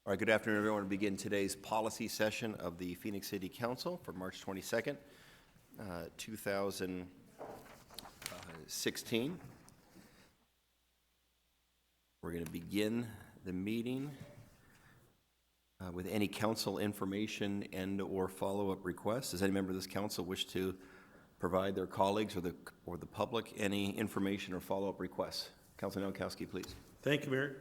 All right, good afternoon, everyone. We'll begin today's policy session of the Phoenix City Council for March 22nd, 2016. We're going to begin the meeting with any council information and or follow-up requests. Does any member of this council wish to provide their colleagues or the public any information or follow-up requests? Councilor Nowakowski, please. Thank you, Mayor.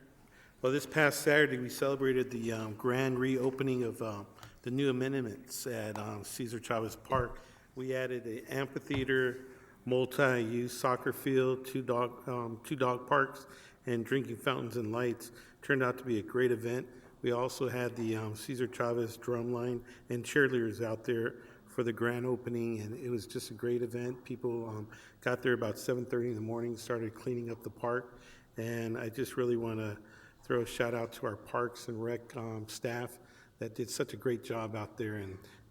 Well, this past Saturday, we celebrated the grand reopening of the new amenities at Cesar Chavez Park. We added an amphitheater, multi-use soccer field, two dog parks, and drinking fountains and lights. Turned out to be a great event. We also had the Cesar Chavez drumline and cheerleaders out there for the grand opening, and it was just a great event. People got there about 7:30 in the morning, started cleaning up the park, and I just really want to throw a shout out to our Parks and Rec staff that did such a great job out there,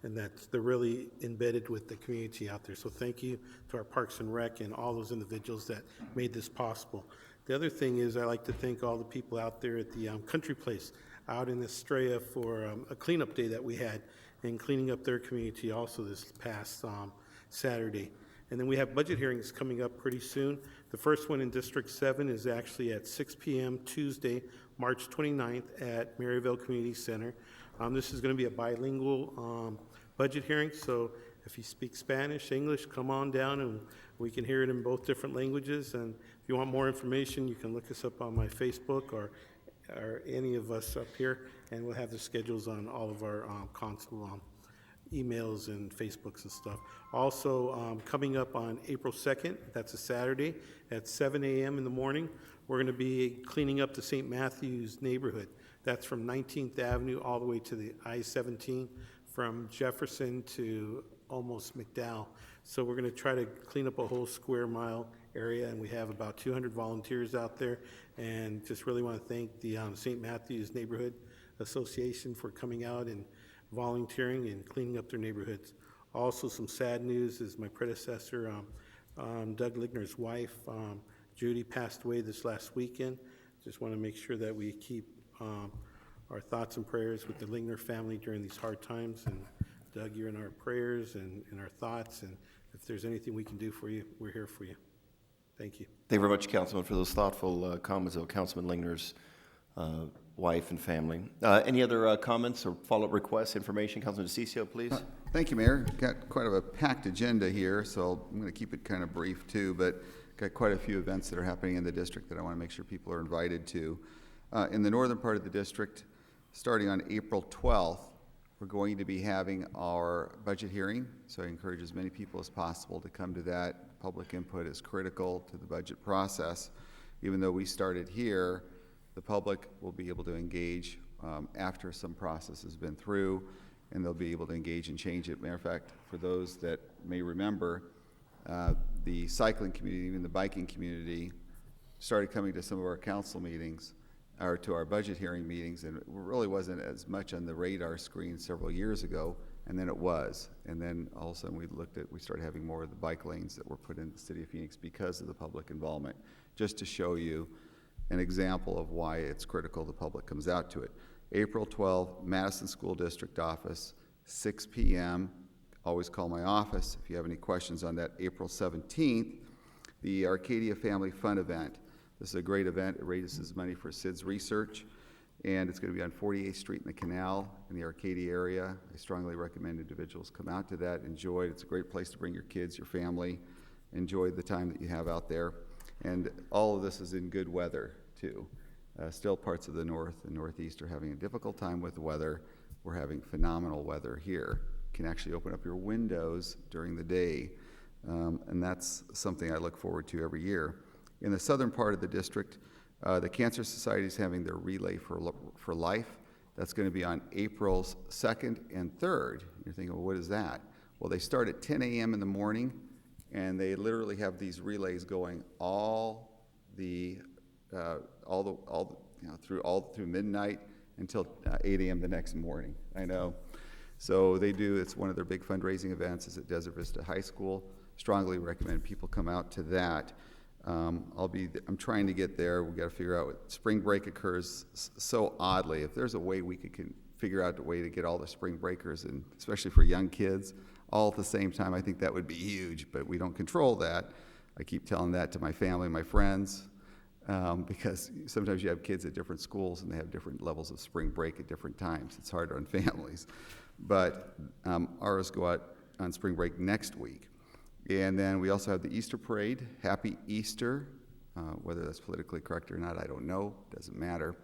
and that they're really embedded with the community out there. So thank you to our Parks and Rec and all those individuals that made this possible. The other thing is I like to thank all the people out there at the Country Place out in Estrella for a cleanup day that we had and cleaning up their community also this past Saturday. And then we have budget hearings coming up pretty soon. The first one in District 7 is actually at 6 p.m. Tuesday, March 29th at Maryville Community Center. This is going to be a bilingual budget hearing, so if you speak Spanish, English, come on down and we can hear it in both different languages. And if you want more information, you can look us up on my Facebook or any of us up here, and we'll have the schedules on all of our council emails and Facebooks and stuff. Also, coming up on April 2nd, that's a Saturday, at 7 a.m. in the morning, we're going to be cleaning up the St. Matthews neighborhood. That's from 19th Avenue all the way to the I-17, from Jefferson to almost McDowell. So we're going to try to clean up a whole square mile area, and we have about 200 volunteers out there, and just really want to thank the St. Matthews Neighborhood Association for coming out and volunteering and cleaning up their neighborhoods. Also, some sad news is my predecessor, Doug Ligner's wife, Judy, passed away this last weekend. Just want to make sure that we keep our thoughts and prayers with the Ligner family during these hard times. And Doug, you're in our prayers and in our thoughts, and if there's anything we can do for you, we're here for you. Thank you. Thank you very much, Councilman, for those thoughtful comments of Councilman Ligner's wife and family. Any other comments or follow-up requests, information? Councilman DeCiccio, please. Thank you, Mayor. Got quite a packed agenda here, so I'm going to keep it kind of brief too, but got quite a few events that are happening in the district that I want to make sure people are invited to. In the northern part of the district, starting on April 12th, we're going to be having our budget hearing, so I encourage as many people as possible to come to that. Public input is critical to the budget process. Even though we started here, the public will be able to engage after some process has been through, and they'll be able to engage and change it. Matter of fact, for those that may remember, the cycling community, even the biking community, started coming to some of our council meetings, or to our budget hearing meetings, and it really wasn't as much on the radar screen several years ago, and then it was. And then all of a sudden we started having more of the bike lanes that were put in the city of Phoenix because of the public involvement, just to show you an example of why it's critical the public comes out to it. April 12th, Madison School District office, 6 p.m. Always call my office if you have any questions on that. April 17th, the Arcadia Family Fun event. This is a great event. It raises money for SIDS research, and it's going to be on 48th Street in the Canal in the Arcadia area. I strongly recommend individuals come out to that, enjoy it. It's a great place to bring your kids, your family, enjoy the time that you have out there. And all of this is in good weather, too. Still parts of the north and northeast are having a difficult time with the weather. We're having phenomenal weather here. You can actually open up your windows during the day, and that's something I look forward to every year. In the southern part of the district, the Cancer Society is having their Relay for Life. That's going to be on April 2nd and 3rd. You're thinking, well, what is that? Well, they start at 10 a.m. in the morning, and they literally have these relays going through midnight until 8 a.m. the next morning. I know. So it's one of their big fundraising events is at Desert Vista High School. Strongly recommend people come out to that. I'm trying to get there. We've got to figure out spring break occurs so oddly. If there's a way we can figure out a way to get all the spring breakers, and especially for young kids, all at the same time, I think that would be huge, but we don't control that. I keep telling that to my family, my friends, because sometimes you have kids at different schools and they have different levels of spring break at different times. It's hard on families. But ours go out on spring break next week. And then we also have the Easter Parade. Happy Easter. Whether that's politically correct or not, I don't know. Doesn't matter.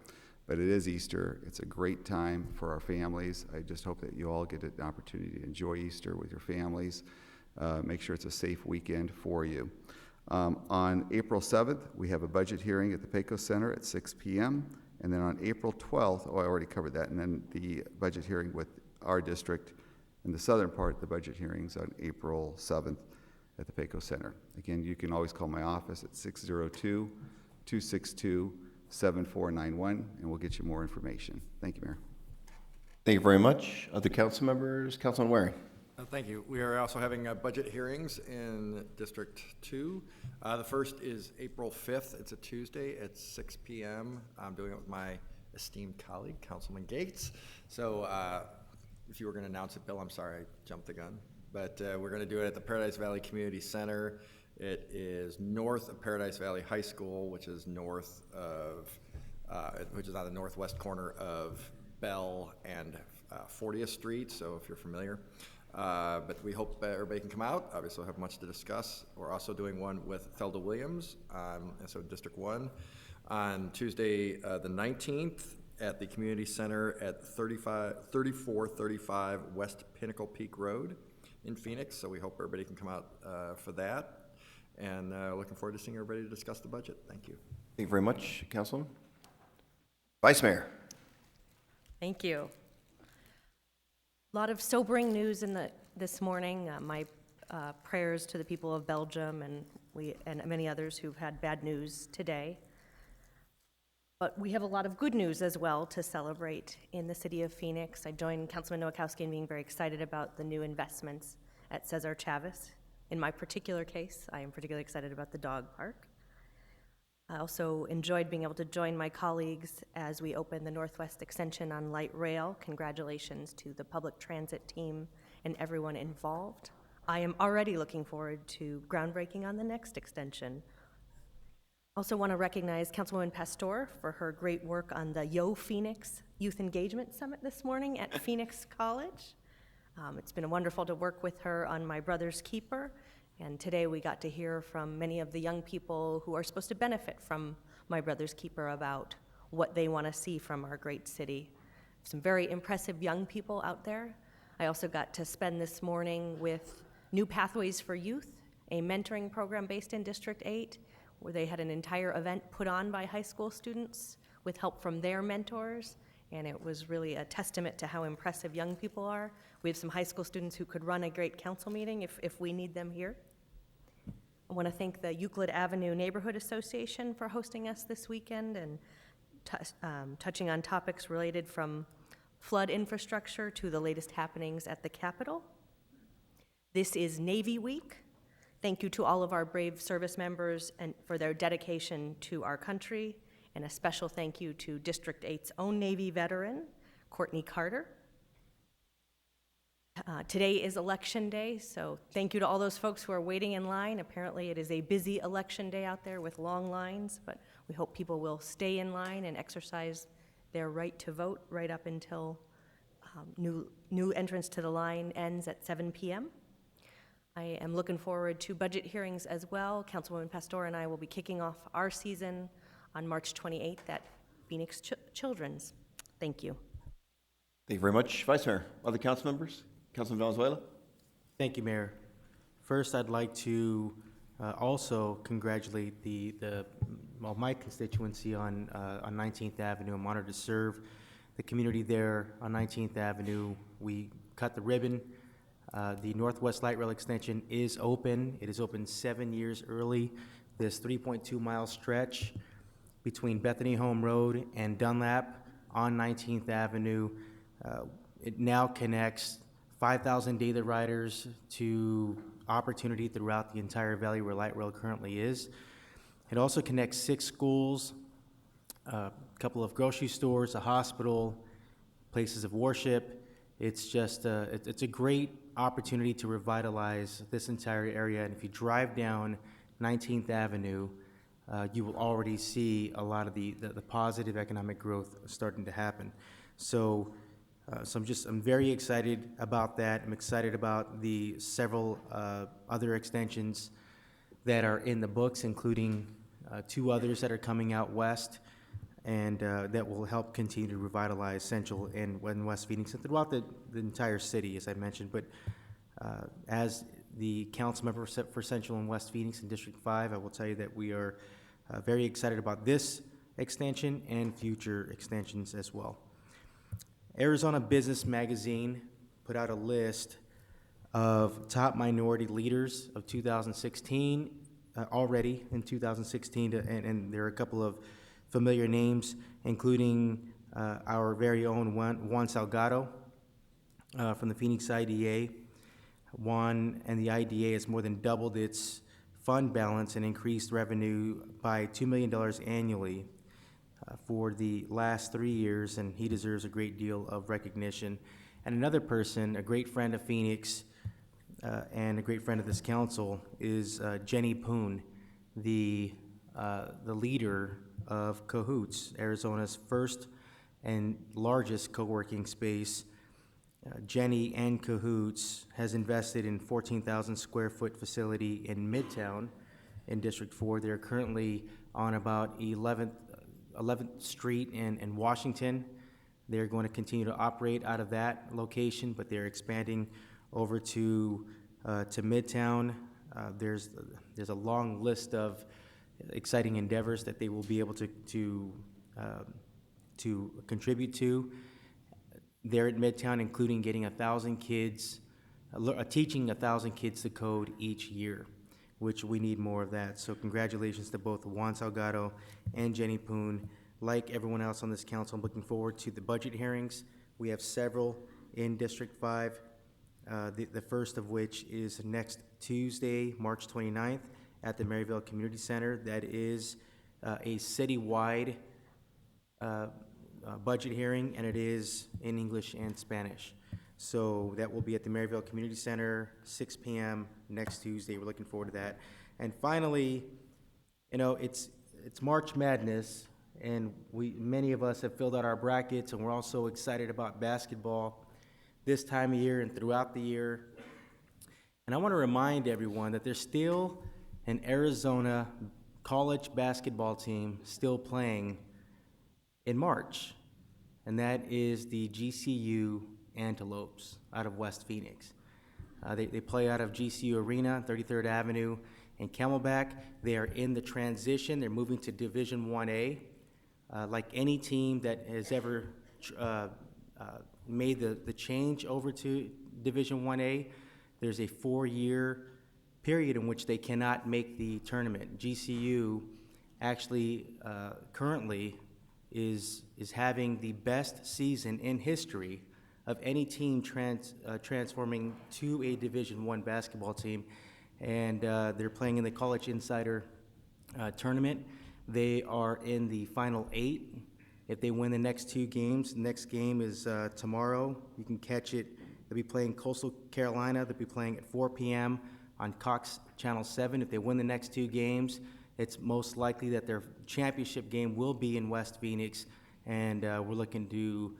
But it is Easter. It's a great time for our families. I just hope that you all get an opportunity to enjoy Easter with your families. Make sure it's a safe weekend for you. On April 7th, we have a budget hearing at the Pecos Center at 6 p.m. And then on April 12th, I already covered that, and then the budget hearing with our district in the southern part, the budget hearings on April 7th at the Pecos Center. Again, you can always call my office at 602-262-7491, and we'll get you more information. Thank you, Mayor. Thank you very much. Other council members? Councilman Waring. Thank you. We are also having budget hearings in District 2. The first is April 5th. It's a Tuesday at 6 p.m. I'm doing it with my esteemed colleague, Councilman Gates. So if you were going to announce it, Bill, I'm sorry I jumped the gun. But we're going to do it at the Paradise Valley Community Center. It is north of Paradise Valley High School, which is north of, which is on the northwest corner of Bell and 40th Street. So if you're familiar. But we hope everybody can come out. Obviously, we'll have much to discuss. We're also doing one with Thelda Williams, so District 1, on Tuesday the 19th at the Community Center at 3435 West Pinnacle Peak Road in Phoenix. So we hope everybody can come out for that. And looking forward to seeing everybody to discuss the budget. Thank you. Thank you very much, Councilman. Vice Mayor. Thank you. A lot of sobering news this morning. My prayers to the people of Belgium and many others who've had bad news today. But we have a lot of good news as well to celebrate in the city of Phoenix. I join Councilman Nowakowski in being very excited about the new investments at Cesar Chavez. In my particular case, I am particularly excited about the dog park. I also enjoyed being able to join my colleagues as we open the Northwest Extension on light rail. Congratulations to the public transit team and everyone involved. I am already looking forward to groundbreaking on the next extension. Also want to recognize Councilwoman Pastor for her great work on the Yo Phoenix Youth Engagement Summit this morning at Phoenix College. It's been wonderful to work with her on My Brother's Keeper. And today we got to hear from many of the young people who are supposed to benefit from My Brother's Keeper about what they want to see from our great city. Some very impressive young people out there. I also got to spend this morning with New Pathways for Youth, a mentoring program based in District 8, where they had an entire event put on by high school students with help from their mentors. And it was really a testament to how impressive young people are. We have some high school students who could run a great council meeting if we need them here. I want to thank the Euclid Avenue Neighborhood Association for hosting us this weekend and touching on topics related from flood infrastructure to the latest happenings at the Capitol. This is Navy Week. Thank you to all of our brave service members and for their dedication to our country, and a special thank you to District 8's own Navy veteran, Courtney Carter. Today is Election Day, so thank you to all those folks who are waiting in line. Apparently it is a busy election day out there with long lines, but we hope people will stay in line and exercise their right to vote right up until new entrance to the line ends at 7 p.m. I am looking forward to budget hearings as well. Councilwoman Pastor and I will be kicking off our season on March 28th at Phoenix Children's. Thank you. Thank you very much, Vice Mayor. Other council members? Councilman Valenzuela. Thank you, Mayor. First, I'd like to also congratulate my constituency on 19th Avenue. I'm honored to serve the community there on 19th Avenue. We cut the ribbon. The Northwest Light Rail Extension is open. It is open 7 years early. This 3.2-mile stretch between Bethany Home Road and Dunlap on 19th Avenue. It now connects 5,000 daily riders to opportunity throughout the entire valley where light rail currently is. It also connects 6 schools, a couple of grocery stores, a hospital, places of worship. It's just, it's a great opportunity to revitalize this entire area. And if you drive down 19th Avenue, you will already see a lot of the positive economic growth starting to happen. So, I'm very excited about that. I'm excited about the several other extensions that are in the books, including 2 others that are coming out west, and that will help continue to revitalize Central and West Phoenix and throughout the entire city, as I mentioned. But as the council member for Central and West Phoenix in District 5, I will tell you that we are very excited about this extension and future extensions as well. Arizona Business Magazine put out a list of top minority leaders of 2016, already in 2016, and there are a couple of familiar names, including our very own Juan Salgado from the Phoenix IDA. Juan and the IDA has more than doubled its fund balance and increased revenue by $2 million annually for the last 3 years, and he deserves a great deal of recognition. And another person, a great friend of Phoenix and a great friend of this council, is Jenny Poon, the leader of Cahoots, Arizona's first and largest co-working space. Jenny and Cahoots has invested in 14,000 square foot facility in Midtown in District 4. They're currently on about 11th Street in Washington. They're going to continue to operate out of that location, but they're expanding over to Midtown. There's a long list of exciting endeavors that they will be able to contribute to there at Midtown, including getting 1,000 kids, teaching 1,000 kids to code each year, which we need more of that. So congratulations to both Juan Salgado and Jenny Poon. Like everyone else on this council, I'm looking forward to the budget hearings. We have several in District 5, the first of which is next Tuesday, March 29th, at the Maryville Community Center. That is a citywide budget hearing, and it is in English and Spanish. So that will be at the Maryville Community Center, 6 p.m. next Tuesday. We're looking forward to that. And finally, it's March Madness, and many of us have filled out our brackets, and we're also excited about basketball this time of year and throughout the year. And I want to remind everyone that there's still an Arizona college basketball team still playing in March, and that is the GCU Antelopes out of West Phoenix. They play out of GCU Arena, 33rd Avenue in Camelback. They are in the transition. They're moving to Division 1A. Like any team that has ever made the change over to Division 1A, there's a 4-year period in which they cannot make the tournament. GCU actually currently is having the best season in history of any team transforming to a Division I basketball team, and they're playing in the College Insider tournament. They are in the Final 8. If they win the next 2 games, the next game is tomorrow. You can catch it. They'll be playing Coastal Carolina. They'll be playing at 4 p.m. on Cox Channel 7. If they win the next 2 games, it's most likely that their championship game will be in West Phoenix, and we're looking to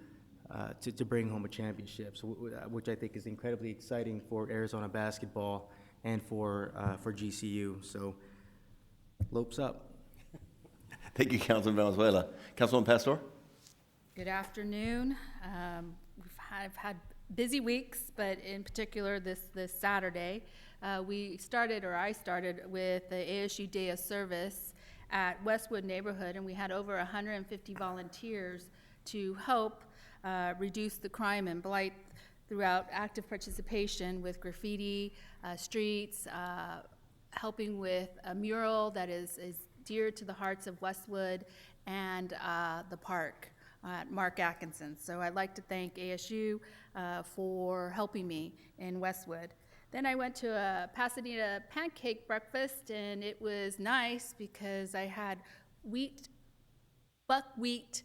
bring home a championship, which I think is incredibly exciting for Arizona basketball and for GCU. So, Lopes up. Thank you, Councilman Valenzuela. Councilwoman Pastor? Good afternoon. I've had busy weeks, but in particular this Saturday, I started with the ASU Day of Service at Westwood neighborhood, and we had over 150 volunteers to help reduce the crime and blight throughout active participation with graffiti, streets, helping with a mural that is dear to the hearts of Westwood, and the park at Mark Atkinson. So I'd like to thank ASU for helping me in Westwood. Then I went to a Pasadena pancake breakfast, and it was nice because I had buckwheat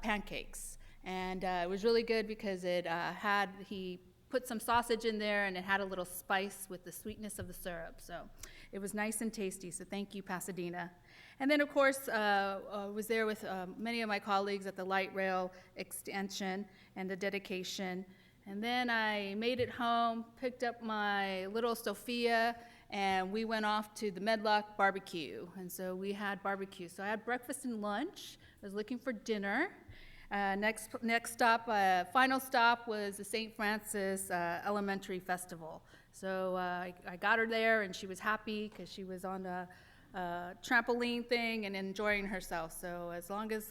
pancakes. And it was really good because he put some sausage in there, and it had a little spice with the sweetness of the syrup. So it was nice and tasty, so thank you, Pasadena. And then, of course, was there with many of my colleagues at the light rail extension and the dedication. And then I made it home, picked up my little Sophia, and we went off to the Medlock barbecue. And so we had barbecue. So I had breakfast and lunch. I was looking for dinner. Next stop, final stop was the St. Francis Elementary Festival. So I got her there, and she was happy because she was on the trampoline thing and enjoying herself. So as long as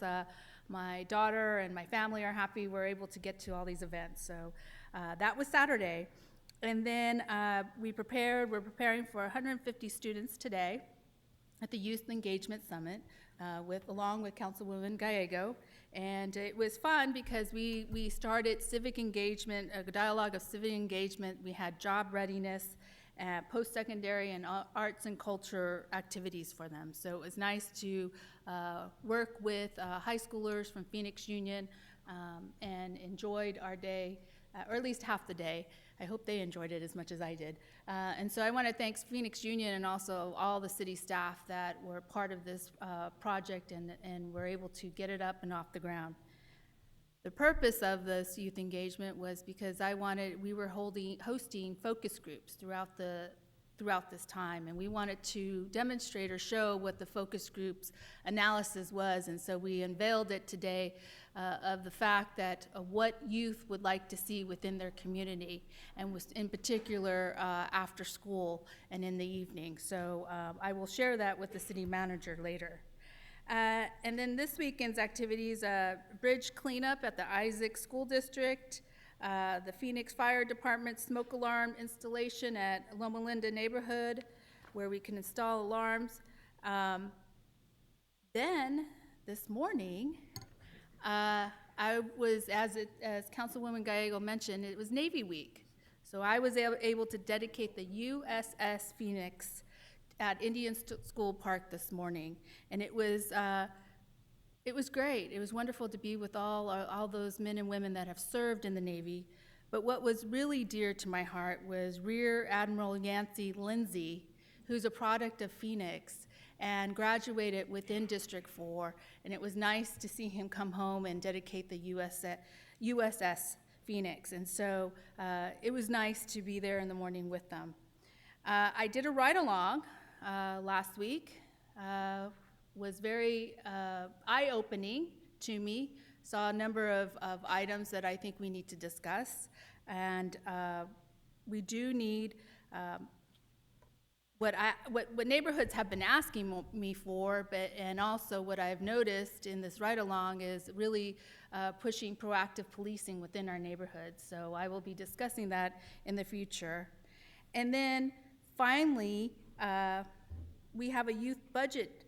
my daughter and my family are happy, we're able to get to all these events. So that was Saturday. And then we're preparing for 150 students today at the Youth Engagement Summit along with Councilwoman Gallego. And it was fun because we started civic engagement, a dialogue of civic engagement. We had job readiness, post-secondary and arts and culture activities for them. So it was nice to work with high schoolers from Phoenix Union and enjoyed our day, or at least half the day. I hope they enjoyed it as much as I did. And so I want to thank Phoenix Union and also all the city staff that were part of this project and were able to get it up and off the ground. The purpose of this youth engagement was because we were hosting focus groups throughout this time, and we wanted to demonstrate or show what the focus groups analysis was, and so we unveiled it today of the fact that what youth would like to see within their community, and was in particular after school and in the evening. So I will share that with the city manager later. And then this weekend's activities, bridge cleanup at the Isaac School District, the Phoenix Fire Department smoke alarm installation at Loma Linda neighborhood, where we can install alarms. Then, this morning, I was, as Councilwoman Gallego mentioned, it was Navy Week. So I was able to dedicate the USS Phoenix at Indian School Park this morning, and it was great. It was wonderful to be with all those men and women that have served in the Navy. But what was really dear to my heart was Rear Admiral Yancey Lindsay, who's a product of Phoenix and graduated within District 4, and it was nice to see him come home and dedicate the USS Phoenix. And so it was nice to be there in the morning with them. I did a ride-along last week. Was very eye-opening to me. Saw a number of items that I think we need to discuss, and we do need what neighborhoods have been asking me for, and also what I've noticed in this ride-along is really pushing proactive policing within our neighborhoods. So I will be discussing that in the future. And then finally, we have a youth budget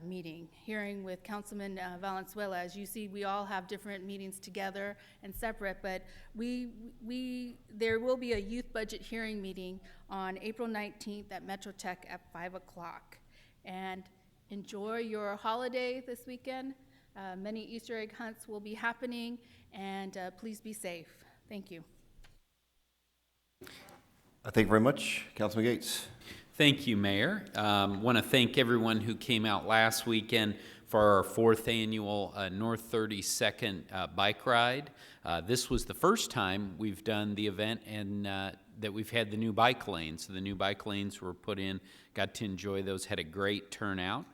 meeting, hearing with Councilman Valenzuela. As you see, we all have different meetings together and separate, but there will be a youth budget hearing meeting on April 19th at Metro Tech at 5 o'clock. And enjoy your holiday this weekend. Many Easter egg hunts will be happening, and please be safe. Thank you. Thank you very much. Councilman Gates. Thank you, Mayor. Want to thank everyone who came out last weekend for our 4th annual North 32nd bike ride. This was the first time we've done the event and that we've had the new bike lanes. So the new bike lanes were put in, got to enjoy those, had a great turnout.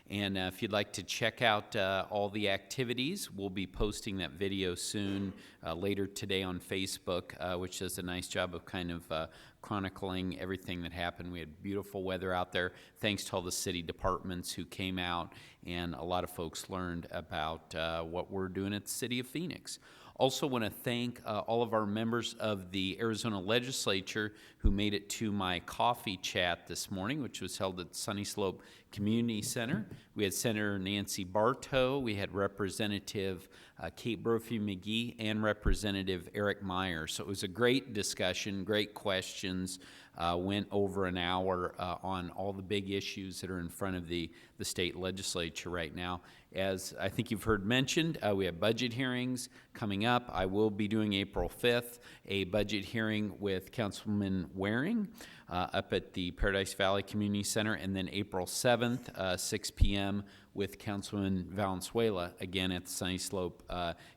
And if you'd like to check out all the activities, we'll be posting that video soon, later today on Facebook, which does a nice job of kind of chronicling everything that happened. We had beautiful weather out there, thanks to all the city departments who came out, and a lot of folks learned about what we're doing at the City of Phoenix. Also want to thank all of our members of the Arizona Legislature who made it to my coffee chat this morning, which was held at Sunny Slope Community Center. We had Senator Nancy Bartow, we had Representative Kate Brophy-McGee, and Representative Eric Meyer. So it was a great discussion, great questions, went over an hour on all the big issues that are in front of the state legislature right now. As I think you've heard mentioned, we have budget hearings coming up. I will be doing April 5th, a budget hearing with Councilman Waring up at the Paradise Valley Community Center, and then April 7th, 6 p.m. with Councilman Valenzuela, again at the Sunny Slope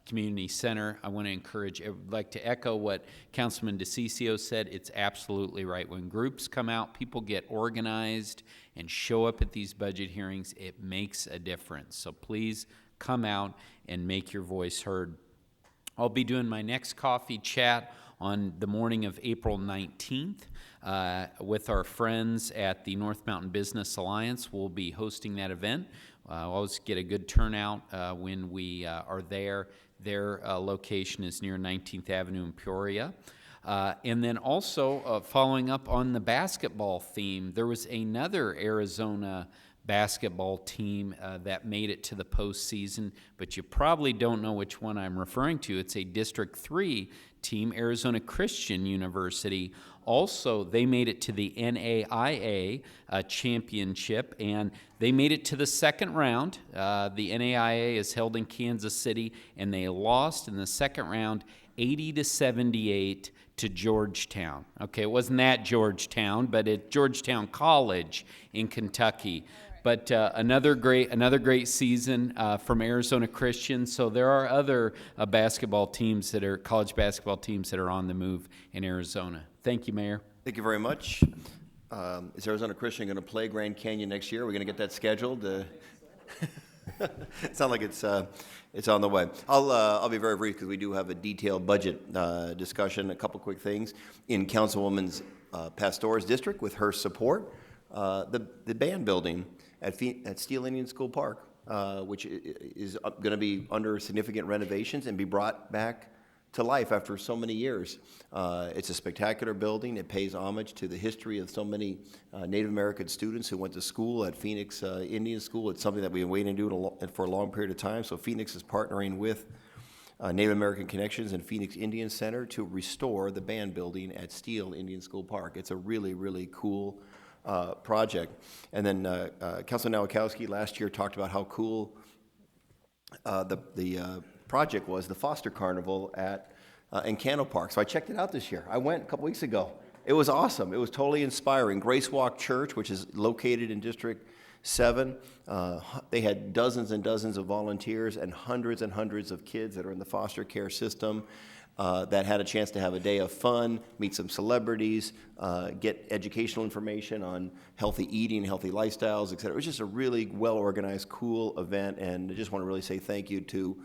Community Center. I want to encourage, I would like to echo what Councilman DeCiccio said. It's absolutely right. When groups come out, people get organized and show up at these budget hearings, it makes a difference. So please come out and make your voice heard. I'll be doing my next coffee chat on the morning of April 19th with our friends at the North Mountain Business Alliance. We'll be hosting that event. We'll always get a good turnout when we are there. Their location is near 19th Avenue in Peoria. And then also, following up on the basketball theme, there was another Arizona basketball team that made it to the postseason, but you probably don't know which one I'm referring to. It's a District 3 team, Arizona Christian University. Also, they made it to the NAIA championship, and they made it to the second round. The NAIA is held in Kansas City, and they lost in the second round 80-78 to Georgetown. Okay, it wasn't that Georgetown, but it's Georgetown College in Kentucky. But another great season from Arizona Christian. So there are other basketball teams that are college basketball teams that are on the move in Arizona. Thank you, Mayor. Thank you very much. Is Arizona Christian going to play Grand Canyon next year? Are we going to get that scheduled? It sounds like it's on the way. I'll be very brief because we do have a detailed budget discussion. A couple quick things. In Councilwoman's Pastor's district, with her support, the band building at Steele Indian School Park, which is going to be under significant renovations and be brought back to life after so many years. It's a spectacular building. It pays homage to the history of so many Native American students who went to school at Phoenix Indian School. It's something that we've been waiting to do for a long period of time. So Phoenix is partnering with Native American Connections and Phoenix Indian Center to restore the band building at Steele Indian School Park. It's a really, really cool project. And then Councilman Nowakowski last year talked about how cool the project was, the Foster Carnival at Encano Park. So I checked it out this year. I went a couple weeks ago. It was awesome. It was totally inspiring. Grace Walk Church, which is located in District 7, they had dozens and dozens of volunteers and hundreds of kids that are in the foster care system that had a chance to have a day of fun, meet some celebrities, get educational information on healthy eating, healthy lifestyles, et cetera. It was just a really well-organized, cool event, and I just want to really say thank you to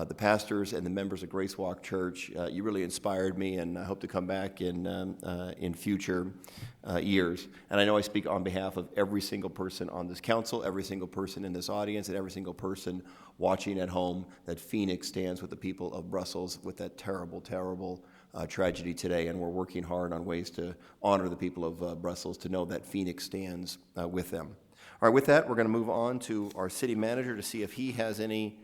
the pastors and the members of Grace Walk Church. You really inspired me, and I hope to come back in future years. And I know I speak on behalf of every single person on this council, every single person in this audience, and every single person watching at home, that Phoenix stands with the people of Brussels with that terrible, terrible tragedy today. And we're working hard on ways to honor the people of Brussels, to know that Phoenix stands with them. All right, with that, we're going to move on to our city manager to see if he has any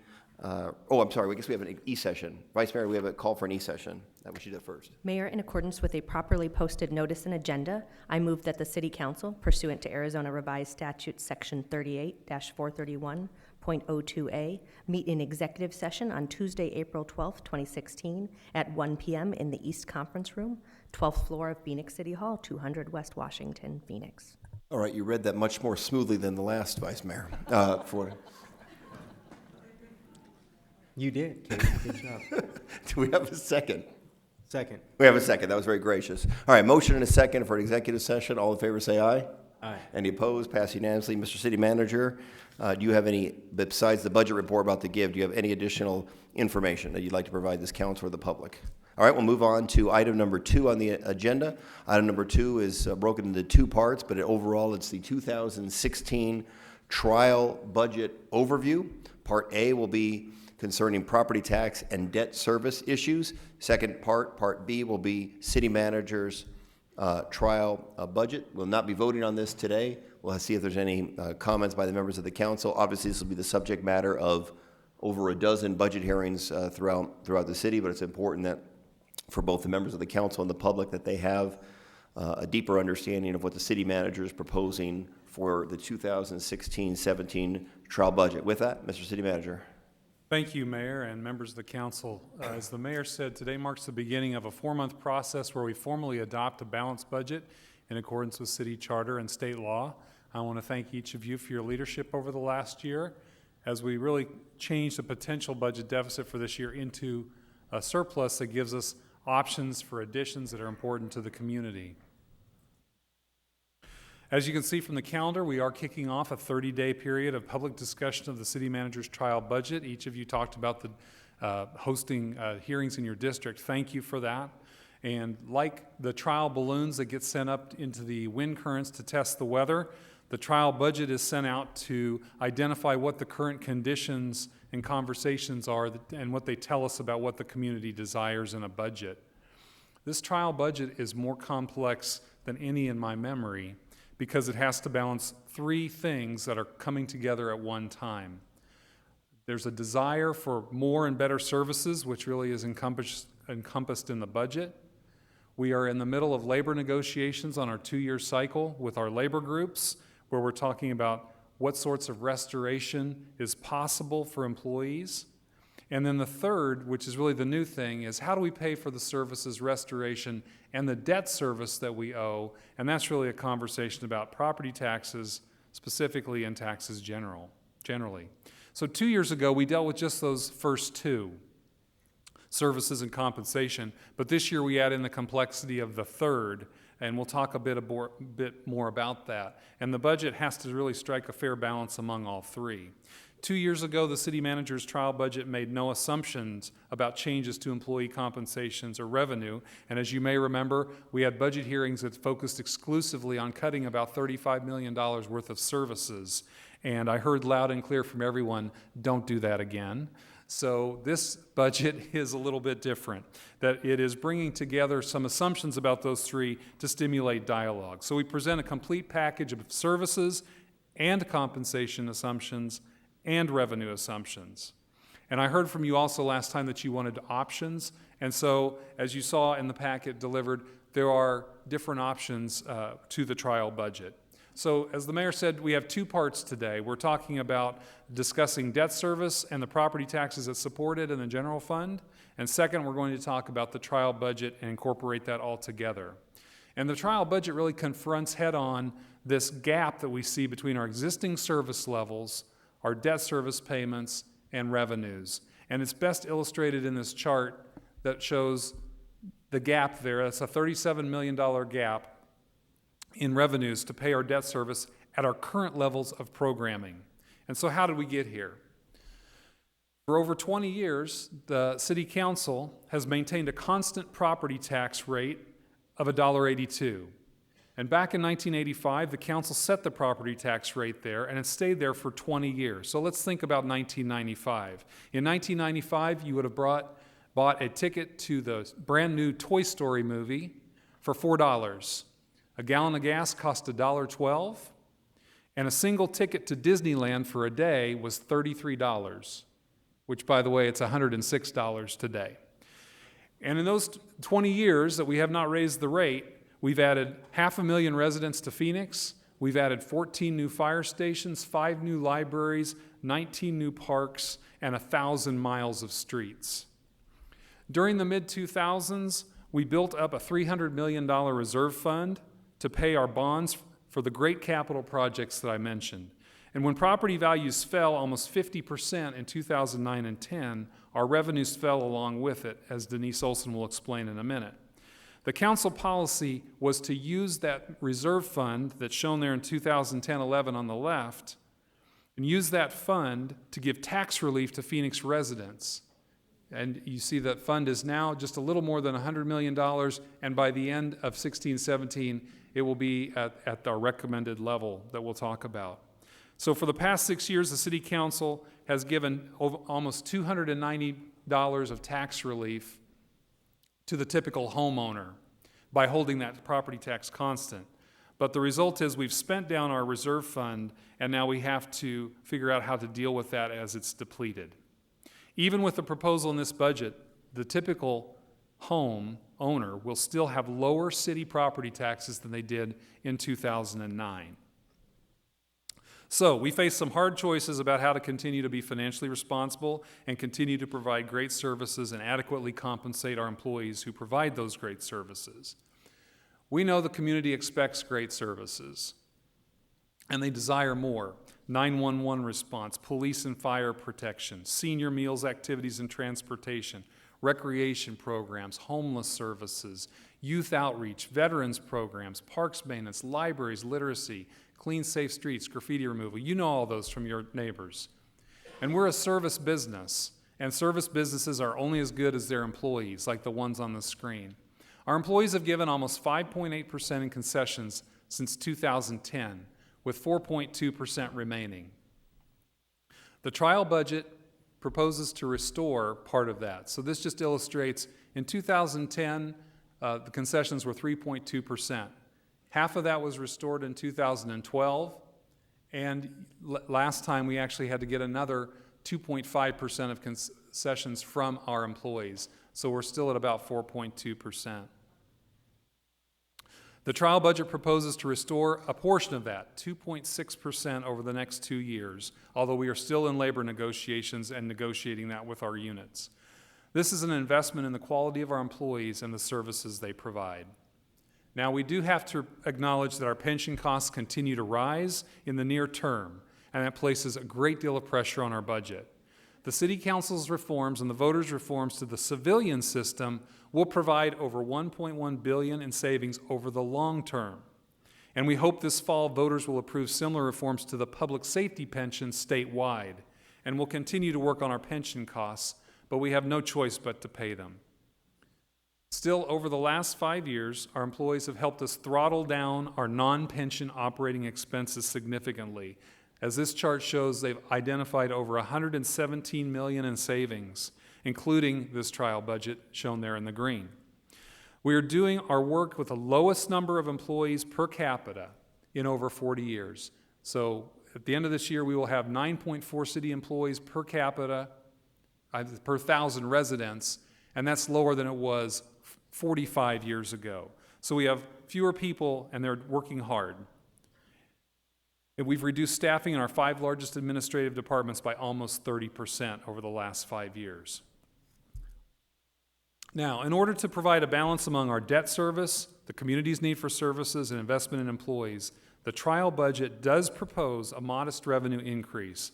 I'm sorry, I guess we have an e-session. Vice Mayor, we have a call for an e-session. We should do that first. Mayor, in accordance with a properly posted notice and agenda, I move that the City Council, pursuant to Arizona Revised Statute Section 38-431.02a, meet in executive session on Tuesday, April 12, 2016, at 1 p.m. in the East Conference Room, 12th floor of Phoenix City Hall, 200 West Washington, Phoenix. All right, you read that much more smoothly than the last Vice Mayor. You did. Kate. Good job. Do we have a second? Second. We have a second. That was very gracious. All right, motion and a second for an executive session. All in favor say aye. Aye. Any opposed? Passed unanimously. Mr. City Manager, do you have any, besides the budget report about to give, do you have any additional information that you'd like to provide this council or the public? All right, we'll move on to item number 2 on the agenda. Item number 2 is broken into 2 parts, but overall it's the 2016 trial budget overview. Part A will be concerning property tax and debt service issues. Second part, Part B, will be city manager's trial budget. We'll not be voting on this today. We'll see if there's any comments by the members of the council. Obviously, this will be the subject matter of over a dozen budget hearings throughout the city, but it's important that for both the members of the council and the public that they have a deeper understanding of what the city manager is proposing for the 2016-17 trial budget. With that, Mr. City Manager. Thank you, Mayor and members of the council. As the mayor said, today marks the beginning of a 4-month process where we formally adopt a balanced budget in accordance with city charter and state law. I want to thank each of you for your leadership over the last year as we really change the potential budget deficit for this year into a surplus that gives us options for additions that are important to the community. As you can see from the calendar, we are kicking off a 30-day period of public discussion of the city manager's trial budget. Each of you talked about the hosting hearings in your district. Thank you for that. And like the trial balloons that get sent up into the wind currents to test the weather, the trial budget is sent out to identify what the current conditions and conversations are and what they tell us about what the community desires in a budget. This trial budget is more complex than any in my memory, because it has to balance 3 things that are coming together at one time. There's a desire for more and better services, which really is encompassed in the budget. We are in the middle of labor negotiations on our 2-year cycle with our labor groups, where we're talking about what sorts of restoration is possible for employees. And then the third, which is really the new thing, is how do we pay for the services, restoration, and the debt service that we owe? And that's really a conversation about property taxes specifically and taxes generally. So 2 years ago, we dealt with just those first 2, services and compensation. But this year, we add in the complexity of the third, and we'll talk a bit more about that. And the budget has to really strike a fair balance among all 3. 2 years ago, the city manager's trial budget made no assumptions about changes to employee compensations or revenue. And as you may remember, we had budget hearings that focused exclusively on cutting about $35 million worth of services. And I heard loud and clear from everyone, don't do that again. So this budget is a little bit different, that it is bringing together some assumptions about those 3 to stimulate dialogue. So we present a complete package of services and compensation assumptions and revenue assumptions. And I heard from you also last time that you wanted options. And so, as you saw in the packet delivered, there are different options to the trial budget. So, as the mayor said, we have 2 parts today. We're talking about discussing debt service and the property taxes that support it in the general fund. And second, we're going to talk about the trial budget and incorporate that all together. And the trial budget really confronts head-on this gap that we see between our existing service levels, our debt service payments, and revenues. And it's best illustrated in this chart that shows the gap there. That's a $37 million gap in revenues to pay our debt service at our current levels of programming. And so how did we get here? For over 20 years, the City Council has maintained a constant property tax rate of $1.82. And back in 1985, the council set the property tax rate there, and it stayed there for 20 years. So let's think about 1995. In 1995, you would have bought a ticket to the brand new Toy Story movie for $4. A gallon of gas cost $1.12, and a single ticket to Disneyland for a day was $33, which, by the way, it's $106 today. And in those 20 years that we have not raised the rate, we've added 500,000 residents to Phoenix. We've added 14 new fire stations, 5 new libraries, 19 new parks, and 1,000 miles of streets. During the mid-2000s, we built up a $300 million reserve fund to pay our bonds for the great capital projects that I mentioned. And when property values fell almost 50% in 2009 and 10, our revenues fell along with it, as Denise Olson will explain in a minute. The council policy was to use that reserve fund that's shown there in 2010-11 on the left, and use that fund to give tax relief to Phoenix residents. And you see that fund is now just a little more than $100 million, and by the end of 16-17, it will be at our recommended level that we'll talk about. So for the past 6 years, the City Council has given almost $290 of tax relief to the typical homeowner by holding that property tax constant. But the result is we've spent down our reserve fund, and now we have to figure out how to deal with that as it's depleted. Even with the proposal in this budget, the typical home owner will still have lower city property taxes than they did in 2009. So we face some hard choices about how to continue to be financially responsible and continue to provide great services and adequately compensate our employees who provide those great services. We know the community expects great services, and they desire more. 911 response, police and fire protection, senior meals activities and transportation, recreation programs, homeless services, youth outreach, veterans programs, parks maintenance, libraries, literacy, clean, safe streets, graffiti removal. You know all those from your neighbors. And we're a service business, and service businesses are only as good as their employees, like the ones on the screen. Our employees have given almost 5.8% in concessions since 2010, with 4.2% remaining. The trial budget proposes to restore part of that. So this just illustrates, in 2010, the concessions were 3.2%. Half of that was restored in 2012, and last time we actually had to get another 2.5% of concessions from our employees. So we're still at about 4.2%. The trial budget proposes to restore a portion of that, 2.6% over the next 2 years, although we are still in labor negotiations and negotiating that with our units. This is an investment in the quality of our employees and the services they provide. Now, we do have to acknowledge that our pension costs continue to rise in the near term, and that places a great deal of pressure on our budget. The City Council's reforms and the voters' reforms to the civilian system will provide over $1.1 billion in savings over the long term. And we hope this fall voters will approve similar reforms to the public safety pension statewide. And we'll continue to work on our pension costs, but we have no choice but to pay them. Still, over the last 5 years, our employees have helped us throttle down our non-pension operating expenses significantly. As this chart shows, they've identified over $117 million in savings, including this trial budget shown there in the green. We are doing our work with the lowest number of employees per capita in over 40 years. So at the end of this year, we will have 9.4 city employees per capita, per 1,000 residents, and that's lower than it was 45 years ago. So we have fewer people, and they're working hard. And we've reduced staffing in our 5 largest administrative departments by almost 30% over the last 5 years. Now, in order to provide a balance among our debt service, the community's need for services, and investment in employees, the trial budget does propose a modest revenue increase.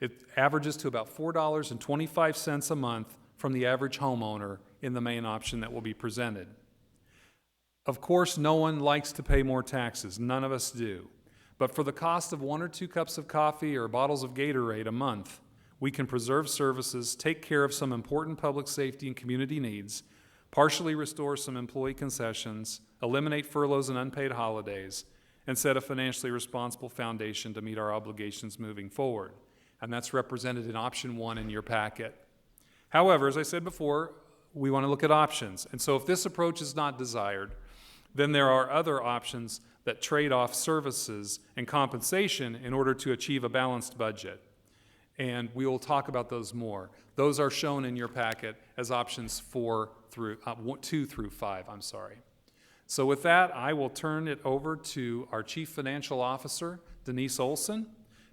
It averages to about $4.25 a month from the average homeowner in the main option that will be presented. Of course, no one likes to pay more taxes. None of us do. But for the cost of 1 or 2 cups of coffee or bottles of Gatorade a month, we can preserve services, take care of some important public safety and community needs, partially restore some employee concessions, eliminate furloughs and unpaid holidays, and set a financially responsible foundation to meet our obligations moving forward. And that's represented in option 1 in your packet. However, as I said before, we want to look at options. And so if this approach is not desired, then there are other options that trade off services and compensation in order to achieve a balanced budget. And we will talk about those more. Those are shown in your packet as options 2 through 5, I'm sorry. So with that, I will turn it over to our Chief Financial Officer, Denise Olson.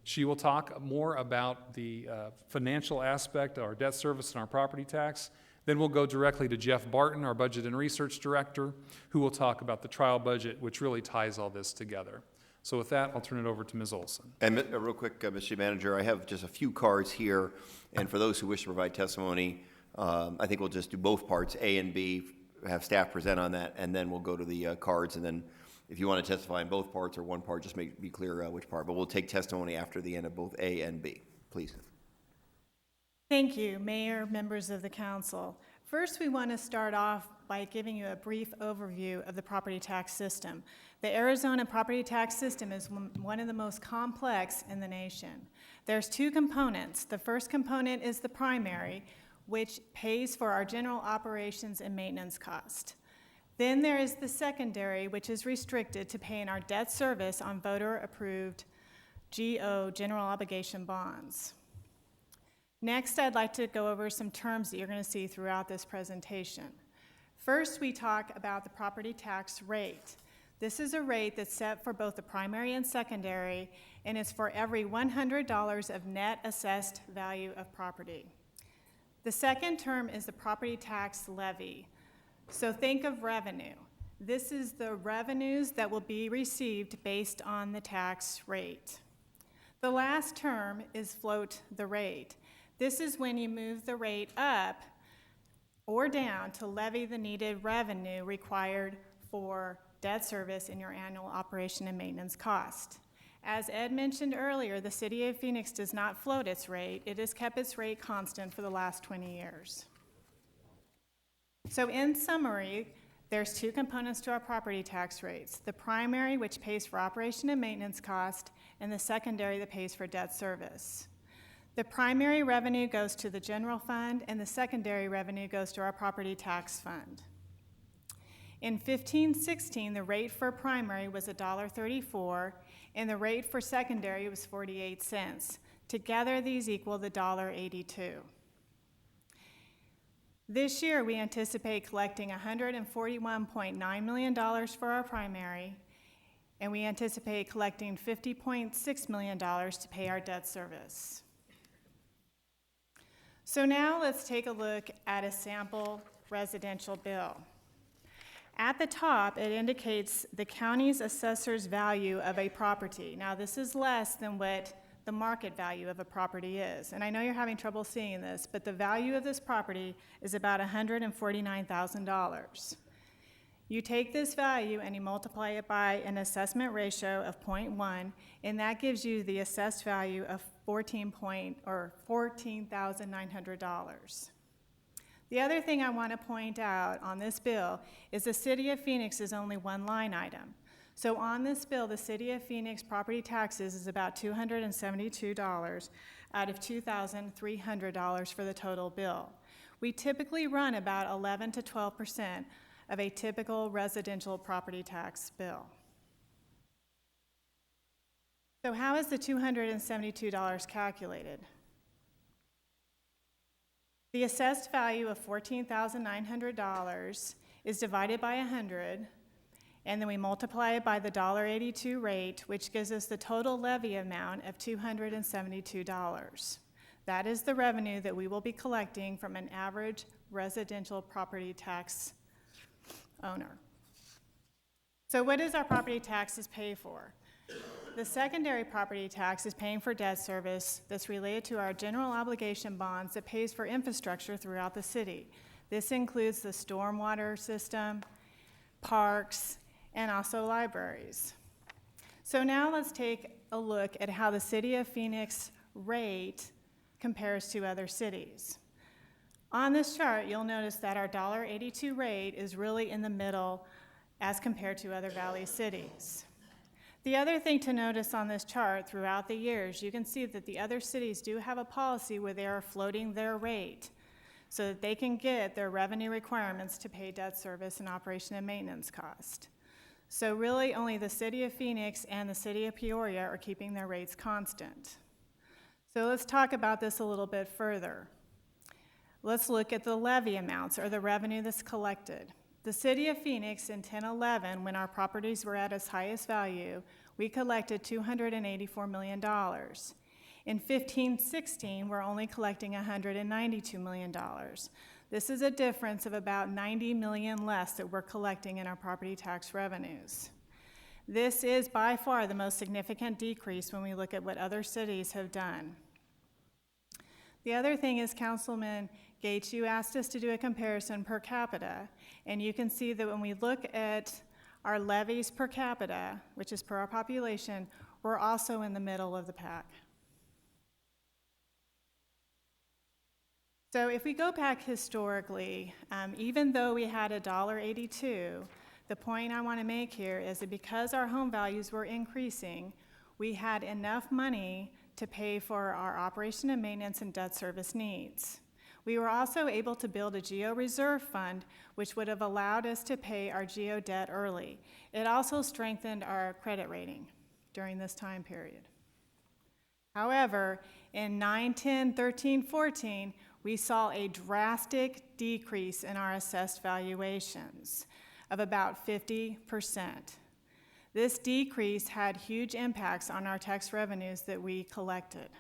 She will talk more about the financial aspect of our debt service and our property tax. Then we'll go directly to Jeff Barton, our Budget and Research Director, who will talk about the trial budget, which really ties all this together. So with that, I'll turn it over to Ms. Olson. And real quick, Mr. Manager, I have just a few cards here, and for those who wish to provide testimony, I think we'll just do both parts, A and B, have staff present on that, and then we'll go to the cards, and then if you want to testify in both parts or one part, just be clear which part, but we'll take testimony after the end of both A and B. Please. Thank you, Mayor, members of the council. First, we want to start off by giving you a brief overview of the property tax system. The Arizona property tax system is one of the most complex in the nation. There's 2 components. The first component is the primary, which pays for our general operations and maintenance cost. Then there is the secondary, which is restricted to paying our debt service on voter-approved GO, general obligation bonds. Next, I'd like to go over some terms that you're going to see throughout this presentation. First, we talk about the property tax rate. This is a rate that's set for both the primary and secondary, and it's for every $100 of net assessed value of property. The second term is the property tax levy. So think of revenue. This is the revenues that will be received based on the tax rate. The last term is float the rate. This is when you move the rate up or down to levy the needed revenue required for debt service in your annual operation and maintenance cost. As Ed mentioned earlier, the City of Phoenix does not float its rate. It has kept its rate constant for the last 20 years. So in summary, there's two components to our property tax rates: the primary, which pays for operation and maintenance cost, and the secondary that pays for debt service. The primary revenue goes to the general fund, and the secondary revenue goes to our property tax fund. In 1516, the rate for primary was $1.34, and the rate for secondary was 48 cents. Together, these equal the $1.82. This year, we anticipate collecting $141.9 million for our primary, and we anticipate collecting $50.6 million to pay our debt service. So now let's take a look at a sample residential bill. At the top, it indicates the county's assessor's value of a property. Now, this is less than what the market value of a property is. And I know you're having trouble seeing this, but the value of this property is about $149,000. You take this value and you multiply it by an assessment ratio of 0.1, and that gives you the assessed value of $14,900. The other thing I want to point out on this bill is the City of Phoenix is only one line item. So on this bill, the City of Phoenix property taxes is about $272 out of $2,300 for the total bill. We typically run about 11 to 12% of a typical residential property tax bill. So how is the $272 calculated? The assessed value of $14,900 is divided by 100, and then we multiply it by the $1.82 rate, which gives us the total levy amount of $272. That is the revenue that we will be collecting from an average residential property tax owner. So what does our property taxes pay for? The secondary property tax is paying for debt service that's related to our general obligation bonds that pays for infrastructure throughout the city. This includes the stormwater system, parks, and also libraries. So now let's take a look at how the City of Phoenix rate compares to other cities. On this chart, you'll notice that our $1.82 rate is really in the middle as compared to other valley cities. The other thing to notice on this chart throughout the years, you can see that the other cities do have a policy where they are floating their rate so that they can get their revenue requirements to pay debt service and operation and maintenance cost. So really only the City of Phoenix and the City of Peoria are keeping their rates constant. So let's talk about this a little bit further. Let's look at the levy amounts, or the revenue that's collected. The City of Phoenix in 1011, when our properties were at its highest value, we collected $284 million. In 1516, we're only collecting $192 million. This is a difference of about $90 million less that we're collecting in our property tax revenues. This is by far the most significant decrease when we look at what other cities have done. The other thing is, Councilman Gates, you asked us to do a comparison per capita, and you can see that when we look at our levies per capita, which is per our population, we're also in the middle of the pack. So if we go back historically, even though we had $1.82, the point I want to make here is that because our home values were increasing, we had enough money to pay for our operation and maintenance and debt service needs. We were also able to build a GEO reserve fund, which would have allowed us to pay our GEO debt early. It also strengthened our credit rating during this time period. However, in 9, 10, 13, 14, we saw a drastic decrease in our assessed valuations of about 50%. This decrease had huge impacts on our tax revenues that we collected.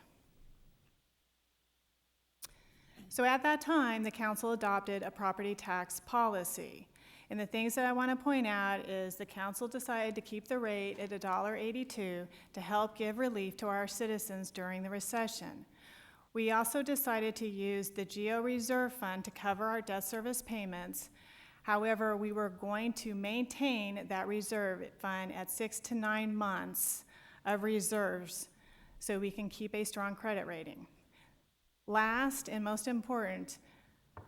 So at that time, the council adopted a property tax policy. And the things that I want to point out is the council decided to keep the rate at $1.82 to help give relief to our citizens during the recession. We also decided to use the GEO Reserve Fund to cover our debt service payments. However, we were going to maintain that reserve fund at 6 to 9 months of reserves so we can keep a strong credit rating. Last and most important,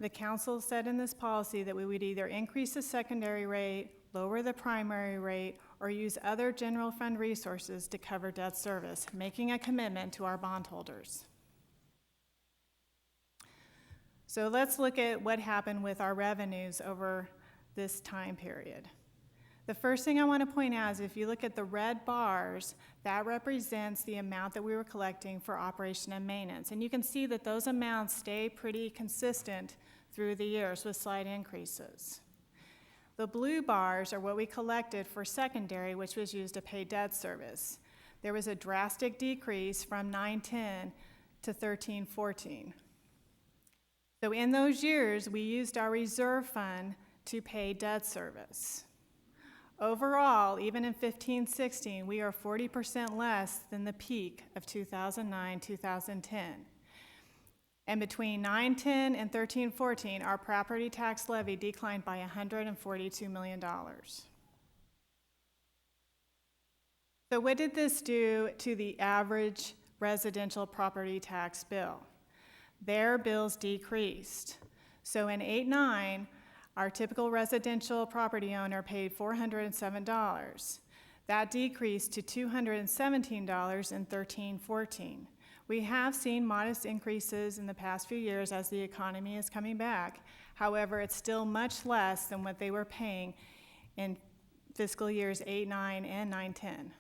the council said in this policy that we would either increase the secondary rate, lower the primary rate, or use other general fund resources to cover debt service, making a commitment to our bondholders. So let's look at what happened with our revenues over this time period. The first thing I want to point out is if you look at the red bars, that represents the amount that we were collecting for operation and maintenance. And you can see that those amounts stay pretty consistent through the years with slight increases. The blue bars are what we collected for secondary, which was used to pay debt service. There was a drastic decrease from 9-10 to 13-14. So in those years, we used our reserve fund to pay debt service. Overall, even in 15-16, we are 40% less than the peak of 2009-2010. And between 9-10 and 13-14, our property tax levy declined by $142 million. So what did this do to the average residential property tax bill? Their bills decreased. So in 8-9, our typical residential property owner paid $407. That decreased to $217 in 13-14. We have seen modest increases in the past few years as the economy is coming back. However, it's still much less than what they were paying in fiscal years 8-9 and 9-10.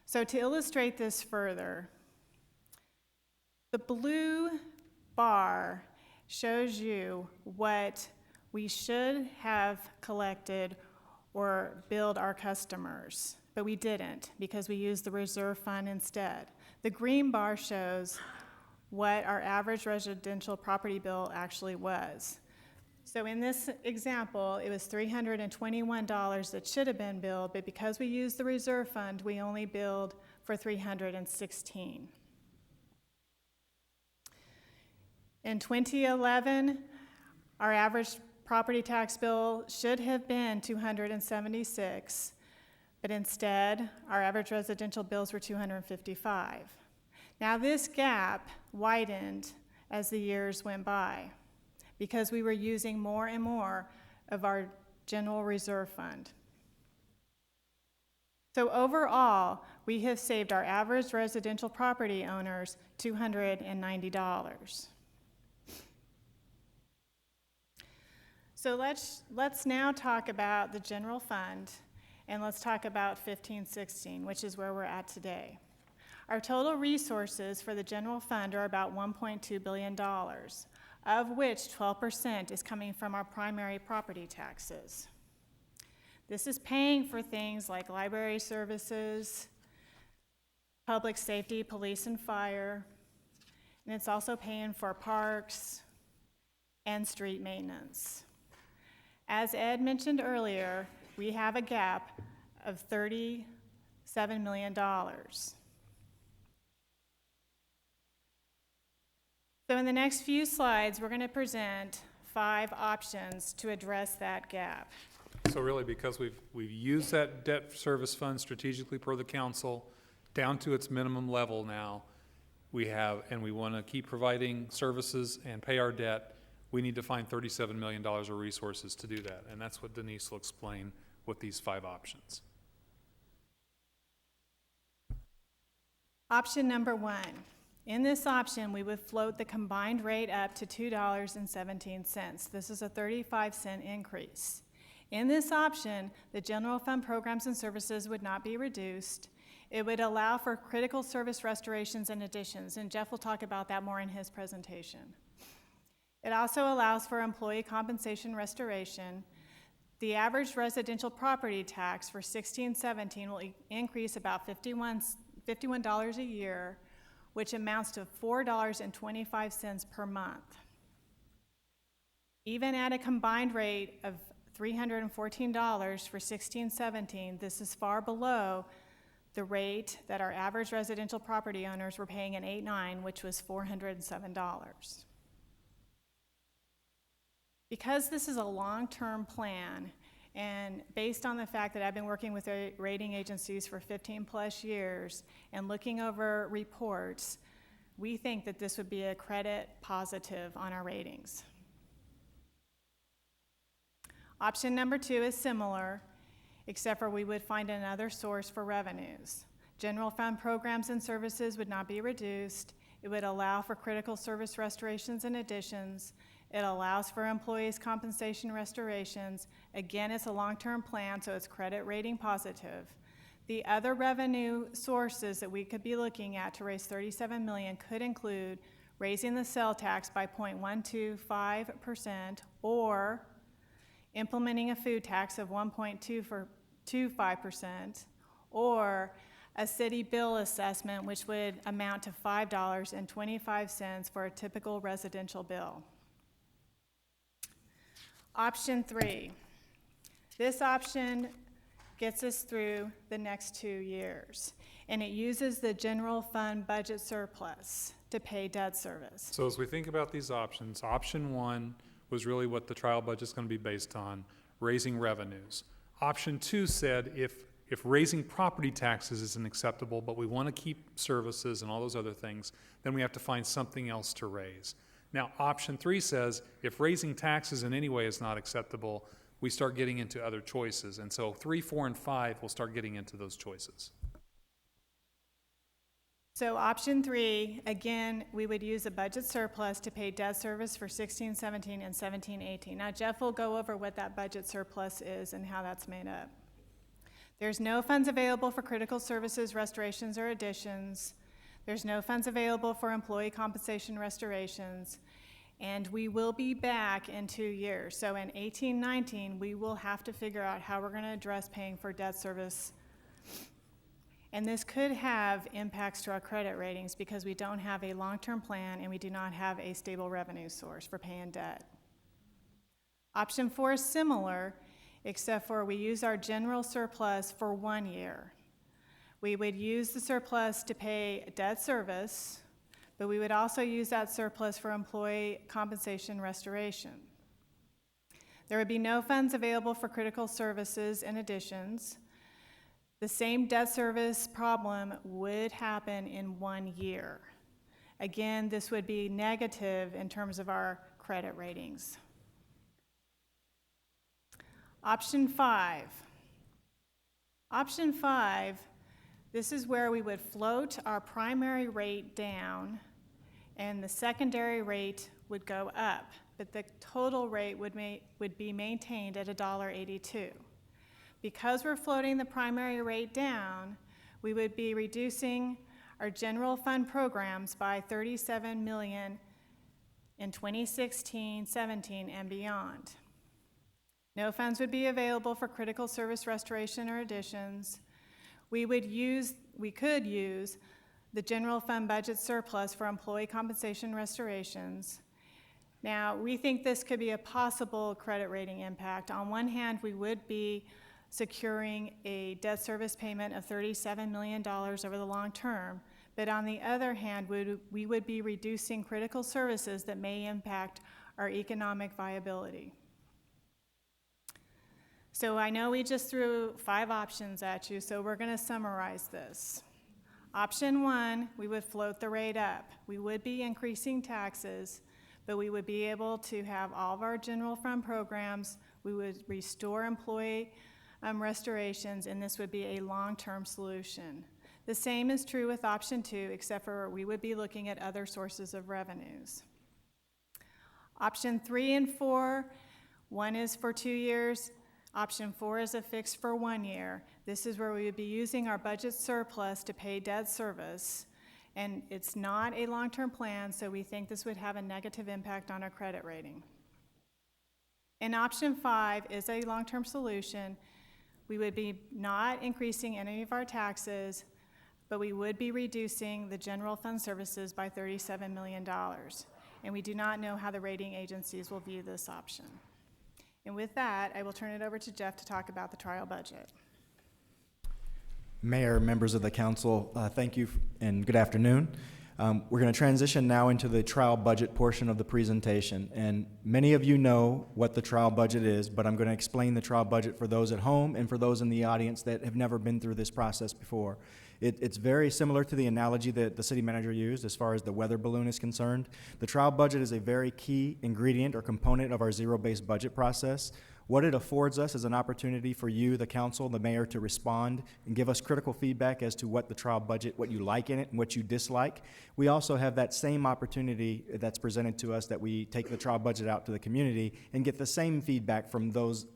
So to illustrate this further, the blue bar shows you what we should have collected or billed our customers, but we didn't because we used the reserve fund instead. The green bar shows what our average residential property bill actually was. So in this example, it was $321 that should have been billed, but because we used the reserve fund, we only billed for $316. In 2011, our average property tax bill should have been $276, but instead, our average residential bills were $255. Now, this gap widened as the years went by because we were using more and more of our general reserve fund. So overall, we have saved our average residential property owners $290. So let's now talk about the general fund, and let's talk about 15-16, which is where we're at today. Our total resources for the general fund are about $1.2 billion, of which 12% is coming from our primary property taxes. This is paying for things like library services, public safety, police and fire, and it's also paying for parks and street maintenance. As Ed mentioned earlier, we have a gap of $37 million. So in the next few slides, we're going to present 5 options to address that gap. So really, because we've used that debt service fund strategically per the council down to its minimum level now, we want to keep providing services and pay our debt, we need to find $37 million of resources to do that. And that's what Denise will explain with these 5 options. Option number 1. In this option, we would float the combined rate up to $2.17. This is a 35-cent increase. In this option, the general fund programs and services would not be reduced. It would allow for critical service restorations and additions, and Jeff will talk about that more in his presentation. It also allows for employee compensation restoration. The average residential property tax for 16-17 will increase about $51 a year, which amounts to $4.25 per month. Even at a combined rate of $314 for 16-17, this is far below the rate that our average residential property owners were paying in 8-9, which was $407. Because this is a long-term plan, and based on the fact that I've been working with rating agencies for 15-plus years and looking over reports, we think that this would be a credit positive on our ratings. Option number 2 is similar, except for we would find another source for revenues. General fund programs and services would not be reduced. It would allow for critical service restorations and additions. It allows for employees' compensation restorations. Again, it's a long-term plan, so it's credit rating positive. The other revenue sources that we could be looking at to raise $37 million could include raising the sale tax by 0.125% or implementing a food tax of 1.25%, or a city bill assessment, which would amount to $5.25 for a typical residential bill. Option 3. This option gets us through the next 2 years, and it uses the general fund budget surplus to pay debt service. So as we think about these options, option 1 was really what the trial budget's going to be based on, raising revenues. Option 2 said if raising property taxes isn't acceptable, but we want to keep services and all those other things, then we have to find something else to raise. Now, option 3 says if raising taxes in any way is not acceptable, we start getting into other choices. And so 3, 4, and 5 will start getting into those choices. So option 3, again, we would use a budget surplus to pay debt service for 16-17 and 17-18. Now, Jeff will go over what that budget surplus is and how that's made up. There's no funds available for critical services, restorations, or additions. There's no funds available for employee compensation restorations. And we will be back in 2 years. So in 18-19, we will have to figure out how we're going to address paying for debt service. And this could have impacts to our credit ratings because we don't have a long-term plan and we do not have a stable revenue source for paying debt. Option 4 is similar, except for we use our general surplus for 1 year. We would use the surplus to pay debt service, but we would also use that surplus for employee compensation restoration. There would be no funds available for critical services and additions. The same debt service problem would happen in 1 year. Again, this would be negative in terms of our credit ratings. Option 5. Option 5, this is where we would float our primary rate down and the secondary rate would go up, but the total rate would be maintained at $1.82. Because we're floating the primary rate down, we would be reducing our general fund programs by $37 million in 2016-17 and beyond. No funds would be available for critical service restoration or additions. We could use the general fund budget surplus for employee compensation restorations. Now, we think this could be a possible credit rating impact. On one hand, we would be securing a debt service payment of $37 million over the long term, but on the other hand, we would be reducing critical services that may impact our economic viability. So I know we just threw 5 options at you, so we're going to summarize this. Option 1, we would float the rate up. We would be increasing taxes, but we would be able to have all of our general fund programs. We would restore employee restorations, and this would be a long-term solution. The same is true with option 2, except for we would be looking at other sources of revenues. Option 3 and 4, one is for 2 years. Option 4 is a fixed for 1 year. This is where we would be using our budget surplus to pay debt service, and it's not a long-term plan, so we think this would have a negative impact on our credit rating. And option 5 is a long-term solution. We would be not increasing any of our taxes, but we would be reducing the general fund services by $37 million. And we do not know how the rating agencies will view this option. And with that, I will turn it over to Jeff to talk about the trial budget. Mayor, members of the council, thank you and good afternoon. We're going to transition now into the trial budget portion of the presentation. And many of you know what the trial budget is, but I'm going to explain the trial budget for those at home and for those in the audience that have never been through this process before. It's very similar to the analogy that the city manager used as far as the weather balloon is concerned. The trial budget is a very key ingredient or component of our zero-based budget process. What it affords us is an opportunity for you, the council, the mayor, to respond and give us critical feedback as to what the trial budget, what you like in it and what you dislike. We also have that same opportunity that's presented to us that we take the trial budget out to the community and get the same feedback from those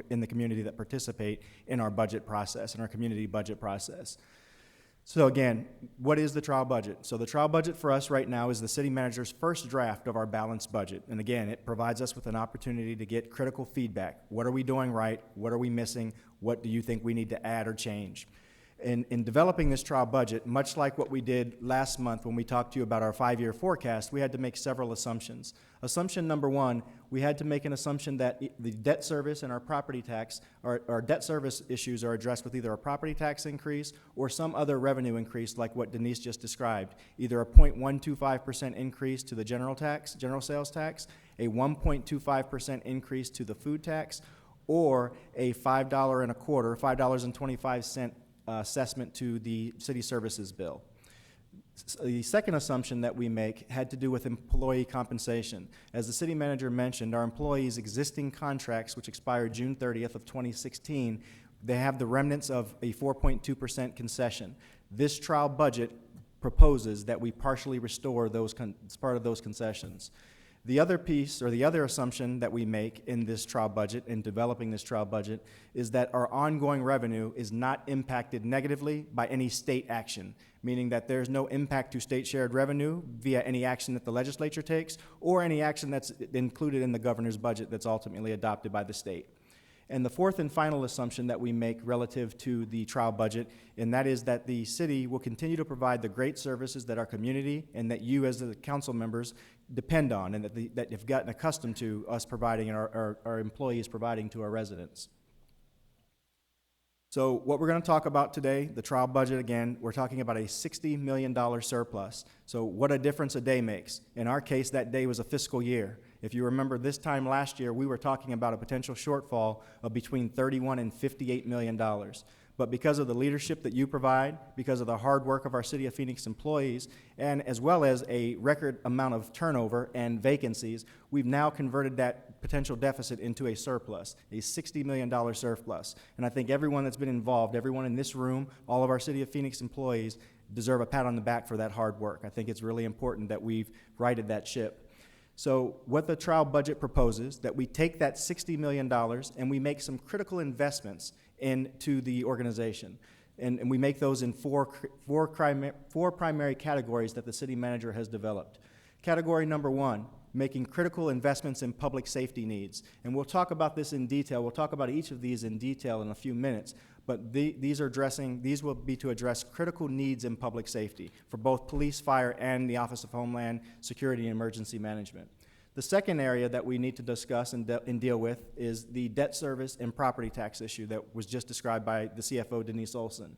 in the community that participate in our budget process, in our community budget process. So again, what is the trial budget? So the trial budget for us right now is the city manager's first draft of our balanced budget. And again, it provides us with an opportunity to get critical feedback. What are we doing right? What are we missing? What do you think we need to add or change? In developing this trial budget, much like what we did last month when we talked to you about our 5-year forecast, we had to make several assumptions. Assumption number one, we had to make an assumption that the debt service and our property tax, our debt service issues are addressed with either a property tax increase or some other revenue increase like what Denise just described, either a 0.125% increase to the general sales tax, a 1.25% increase to the food tax, or a $5.25 assessment to the city services bill. The second assumption that we make had to do with employee compensation. As the city manager mentioned, our employees' existing contracts, which expired June 30th of 2016, they have the remnants of a 4.2% concession. This trial budget proposes that we partially restore those part of those concessions. The other piece, or the other assumption that we make in this trial budget, in developing this trial budget, is that our ongoing revenue is not impacted negatively by any state action, meaning that there's no impact to state shared revenue via any action that the legislature takes or any action that's included in the governor's budget that's ultimately adopted by the state. And the fourth and final assumption that we make relative to the trial budget, and that is that the city will continue to provide the great services that our community and that you as the council members depend on, and that you've gotten accustomed to us providing and our employees providing to our residents. So what we're going to talk about today, the trial budget, again, we're talking about a $60 million surplus. So what a difference a day makes. In our case, that day was a fiscal year. If you remember this time last year, we were talking about a potential shortfall of between $31 and $58 million. But because of the leadership that you provide, because of the hard work of our City of Phoenix employees, and as well as a record amount of turnover and vacancies, we've now converted that potential deficit into a surplus, a $60 million surplus. And I think everyone that's been involved, everyone in this room, all of our City of Phoenix employees deserve a pat on the back for that hard work. I think it's really important that we've righted that ship. So what the trial budget proposes, that we take that $60 million and we make some critical investments into the organization. And we make those in four primary categories that the city manager has developed. Category number one, making critical investments in public safety needs. And we'll talk about this in detail. We'll talk about each of these in detail in a few minutes. But these will be to address critical needs in public safety for both police, fire, and the Office of Homeland Security and Emergency Management. The second area that we need to discuss and deal with is the debt service and property tax issue that was just described by the CFO, Denise Olson.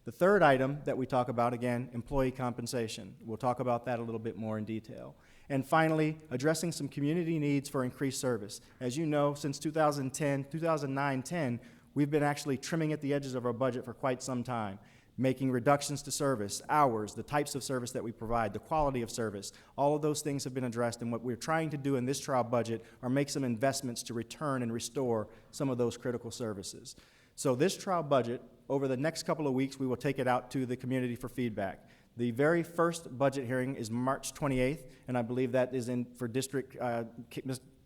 The third item that we talk about, again, employee compensation. We'll talk about that a little bit more in detail. And finally, addressing some community needs for increased service. As you know, since 2009-10, we've been actually trimming at the edges of our budget for quite some time, making reductions to service, hours, the types of service that we provide, the quality of service. All of those things have been addressed, and what we're trying to do in this trial budget are make some investments to return and restore some of those critical services. So this trial budget, over the next couple of weeks, we will take it out to the community for feedback. The very first budget hearing is March 28th, and I believe that is for District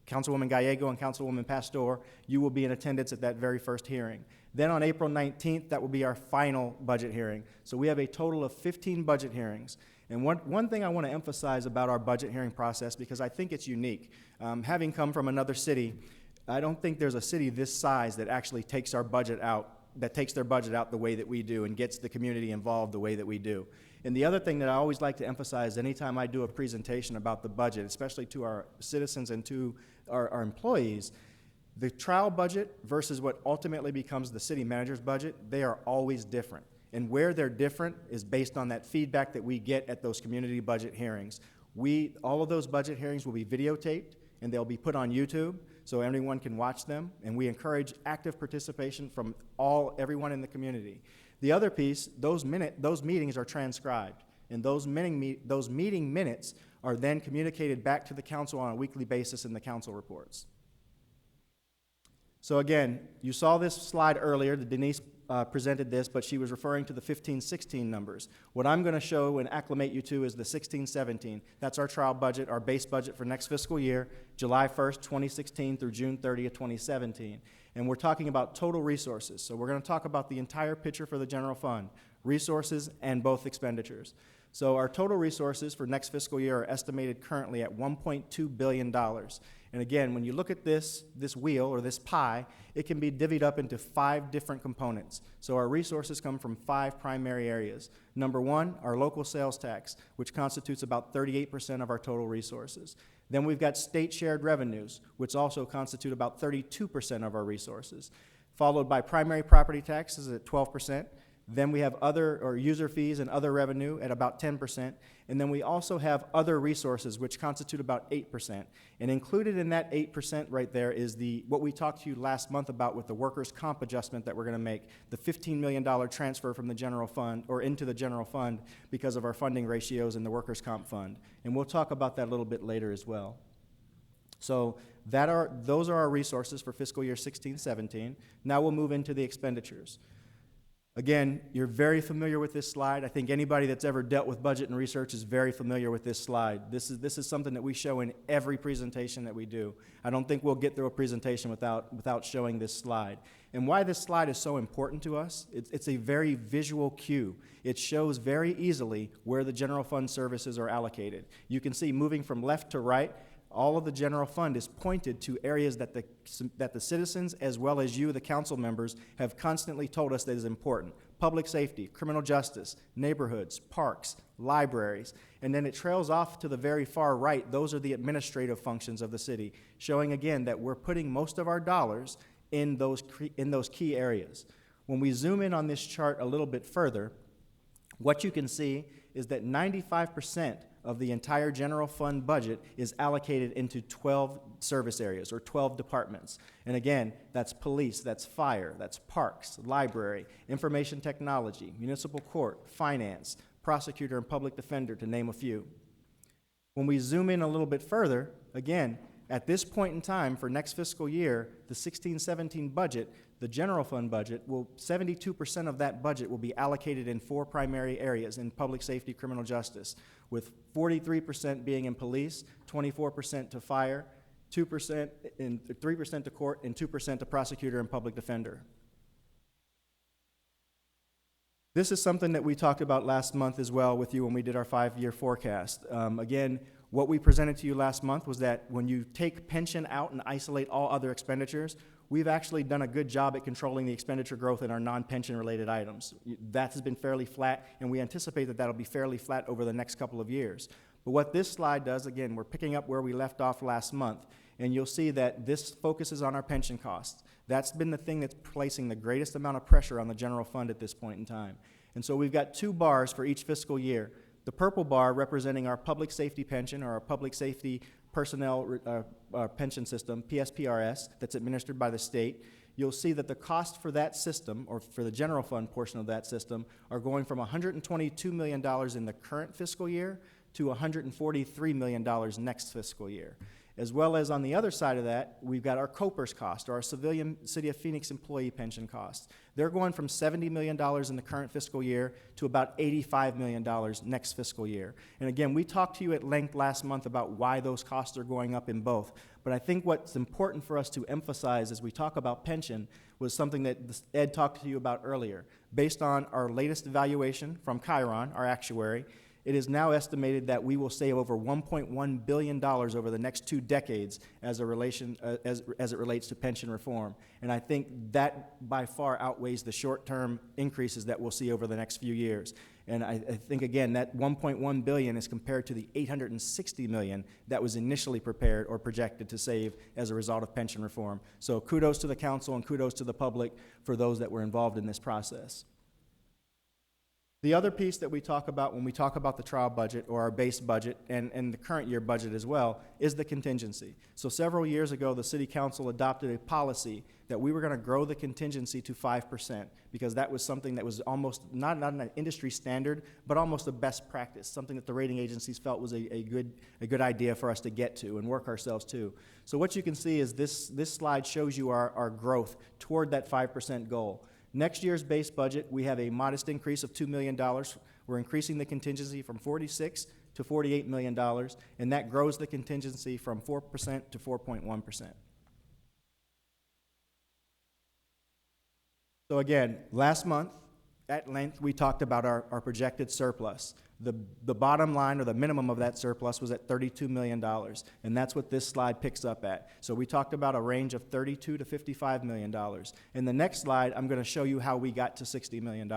Councilwoman Gallego and Councilwoman Pastor. You will be in attendance at that very first hearing. Then on April 19th, that will be our final budget hearing. So we have a total of 15 budget hearings. And one thing I want to emphasize about our budget hearing process, because I think it's unique, having come from another city, I don't think there's a city this size that actually takes our budget out, that takes their budget out the way that we do and gets the community involved the way that we do. And the other thing that I always like to emphasize anytime I do a presentation about the budget, especially to our citizens and to our employees, the trial budget versus what ultimately becomes the city manager's budget, they are always different. And where they're different is based on that feedback that we get at those community budget hearings. All of those budget hearings will be videotaped, and they'll be put on YouTube so everyone can watch them, and we encourage active participation from everyone in the community. The other piece, those meetings are transcribed, and those meeting minutes are then communicated back to the council on a weekly basis in the council reports. So again, you saw this slide earlier, that Denise presented this, but she was referring to the 15-16 numbers. What I'm going to show and acclimate you to is the 16-17. That's our trial budget, our base budget for next fiscal year, July 1st, 2016 through June 30th, 2017. And we're talking about total resources. So we're going to talk about the entire picture for the general fund, resources and both expenditures. So our total resources for next fiscal year are estimated currently at $1.2 billion. And again, when you look at this wheel or this pie, it can be divvied up into 5 different components. So our resources come from 5 primary areas. Number 1, our local sales tax, which constitutes about 38% of our total resources. Then we've got state shared revenues, which also constitute about 32% of our resources, followed by primary property taxes at 12%. Then we have user fees and other revenue at about 10%. And then we also have other resources, which constitute about 8%. And included in that 8% right there is what we talked to you last month about with the workers' comp adjustment that we're going to make, the $15 million transfer from the general fund or into the general fund because of our funding ratios in the workers' comp fund. And we'll talk about that a little bit later as well. So those are our resources for fiscal year 16-17. Now we'll move into the expenditures. Again, you're very familiar with this slide. I think anybody that's ever dealt with budget and research is very familiar with this slide. This is something that we show in every presentation that we do. I don't think we'll get through a presentation without showing this slide. And why this slide is so important to us, it's a very visual cue. It shows very easily where the general fund services are allocated. You can see moving from left to right, all of the general fund is pointed to areas that the citizens, as well as you, the council members, have constantly told us that is important. Public safety, criminal justice, neighborhoods, parks, libraries. And then it trails off to the very far right. Those are the administrative functions of the city, showing again that we're putting most of our dollars in those key areas. When we zoom in on this chart a little bit further, what you can see is that 95% of the entire general fund budget is allocated into 12 service areas or 12 departments. And again, that's police, that's fire, that's parks, library, information technology, municipal court, finance, prosecutor and public defender, to name a few. When we zoom in a little bit further, again, at this point in time for next fiscal year, the 16-17 budget, the general fund budget, 72% of that budget will be allocated in 4 primary areas in public safety, criminal justice, with 43% being in police, 24% to fire, 2% and 3% to court, and 2% to prosecutor and public defender. This is something that we talked about last month as well with you when we did our 5-year forecast. Again, what we presented to you last month was that when you take pension out and isolate all other expenditures, we've actually done a good job at controlling the expenditure growth in our non-pension related items. That has been fairly flat, and we anticipate that that'll be fairly flat over the next couple of years. But what this slide does, again, we're picking up where we left off last month, and you'll see that this focuses on our pension costs. That's been the thing that's placing the greatest amount of pressure on the general fund at this point in time. And so we've got 2 bars for each fiscal year. The purple bar representing our public safety pension or our public safety personnel pension system, PSPRS, that's administered by the state. You'll see that the cost for that system, or for the general fund portion of that system, are going from $122 million in the current fiscal year to $143 million next fiscal year. As well as on the other side of that, we've got our COPERS cost, or our civilian City of Phoenix employee pension costs. They're going from $70 million in the current fiscal year to about $85 million next fiscal year. And again, we talked to you at length last month about why those costs are going up in both. But I think what's important for us to emphasize as we talk about pension, was something that Ed talked to you about earlier. Based on our latest evaluation from Chiron, our actuary, it is now estimated that we will save over $1.1 billion over the next 2 decades as it relates to pension reform. And I think that by far outweighs the short-term increases that we'll see over the next few years. And I think, again, that $1.1 billion is compared to the $860 million that was initially prepared or projected to save as a result of pension reform. So kudos to the council and kudos to the public for those that were involved in this process. The other piece that we talk about when we talk about the trial budget or our base budget and the current year budget as well is the contingency. So several years ago, the City Council adopted a policy that we were going to grow the contingency to 5% because that was something that was almost not an industry standard, but almost a best practice, something that the rating agencies felt was a good idea for us to get to and work ourselves to. So what you can see is this slide shows you our growth toward that 5% goal. Next year's base budget, we have a modest increase of $2 million. We're increasing the contingency from $46 to $48 million, and that grows the contingency from 4% to 4.1%. So again, last month, at length, we talked about our projected surplus. The bottom line, or the minimum of that surplus, was at $32 million, and that's what this slide picks up at. So we talked about a range of $32 to $55 million. In the next slide, I'm going to show you how we got to $60 million.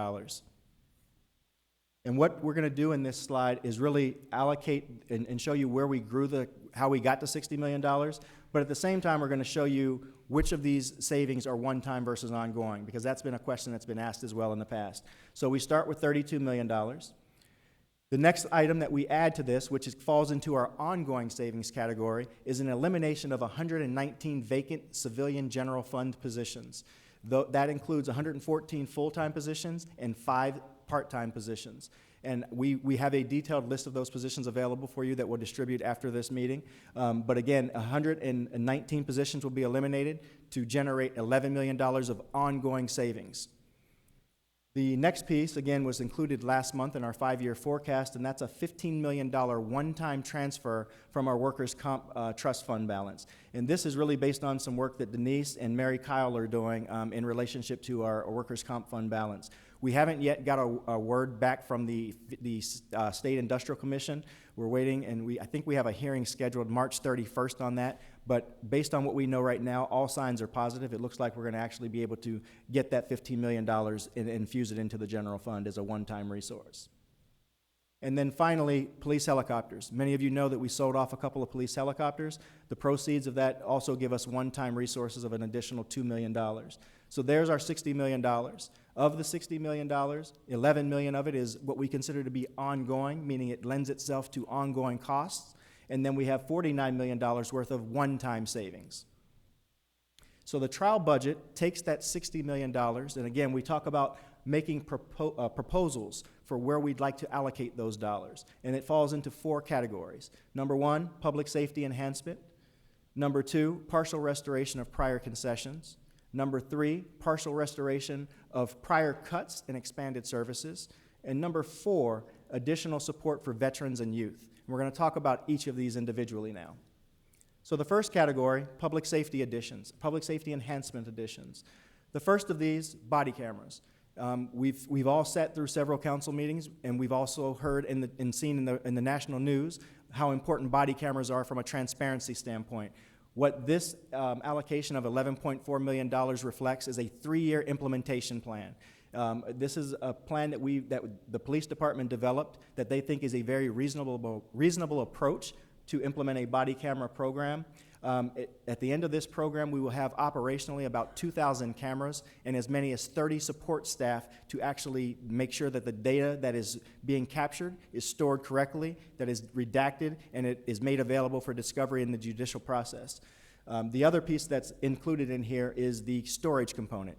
And what we're going to do in this slide is really allocate and show you where we grew how we got to $60 million, but at the same time, we're going to show you which of these savings are one-time versus ongoing, because that's been a question that's been asked as well in the past. So we start with $32 million. The next item that we add to this, which falls into our ongoing savings category, is an elimination of 119 vacant civilian general fund positions. That includes 114 full-time positions and 5 part-time positions. And we have a detailed list of those positions available for you that we'll distribute after this meeting. But again, 119 positions will be eliminated to generate $11 million of ongoing savings. The next piece, again, was included last month in our 5-year forecast, and that's a $15 million one-time transfer from our workers' comp trust fund balance. And this is really based on some work that Denise and Mary Kyle are doing in relationship to our workers' comp fund balance. We haven't yet got a word back from the State Industrial Commission. We're waiting, and I think we have a hearing scheduled March 31st on that. But based on what we know right now, all signs are positive. It looks like we're going to actually be able to get that $15 million and infuse it into the general fund as a one-time resource. And then finally, police helicopters. Many of you know that we sold off a couple of police helicopters. The proceeds of that also give us one-time resources of an additional $2 million. So there's our $60 million. Of the $60 million, $11 million of it is what we consider to be ongoing, meaning it lends itself to ongoing costs. And then we have $49 million worth of one-time savings. So the trial budget takes that $60 million, and again, we talk about making proposals for where we'd like to allocate those dollars. And it falls into 4 categories. Number 1, public safety enhancement. Number 2, partial restoration of prior concessions. Number 3, partial restoration of prior cuts and expanded services. And number 4, additional support for veterans and youth. And we're going to talk about each of these individually now. So the first category, public safety additions, public safety enhancement additions. The first of these, body cameras. We've all sat through several council meetings, and we've also heard and seen in the national news how important body cameras are from a transparency standpoint. What this allocation of $11.4 million reflects is a 3-year implementation plan. This is a plan that the police department developed that they think is a very reasonable approach to implement a body camera program. At the end of this program, we will have operationally about 2,000 cameras and as many as 30 support staff to actually make sure that the data that is being captured is stored correctly, that is redacted, and it is made available for discovery in the judicial process. The other piece that's included in here is the storage component.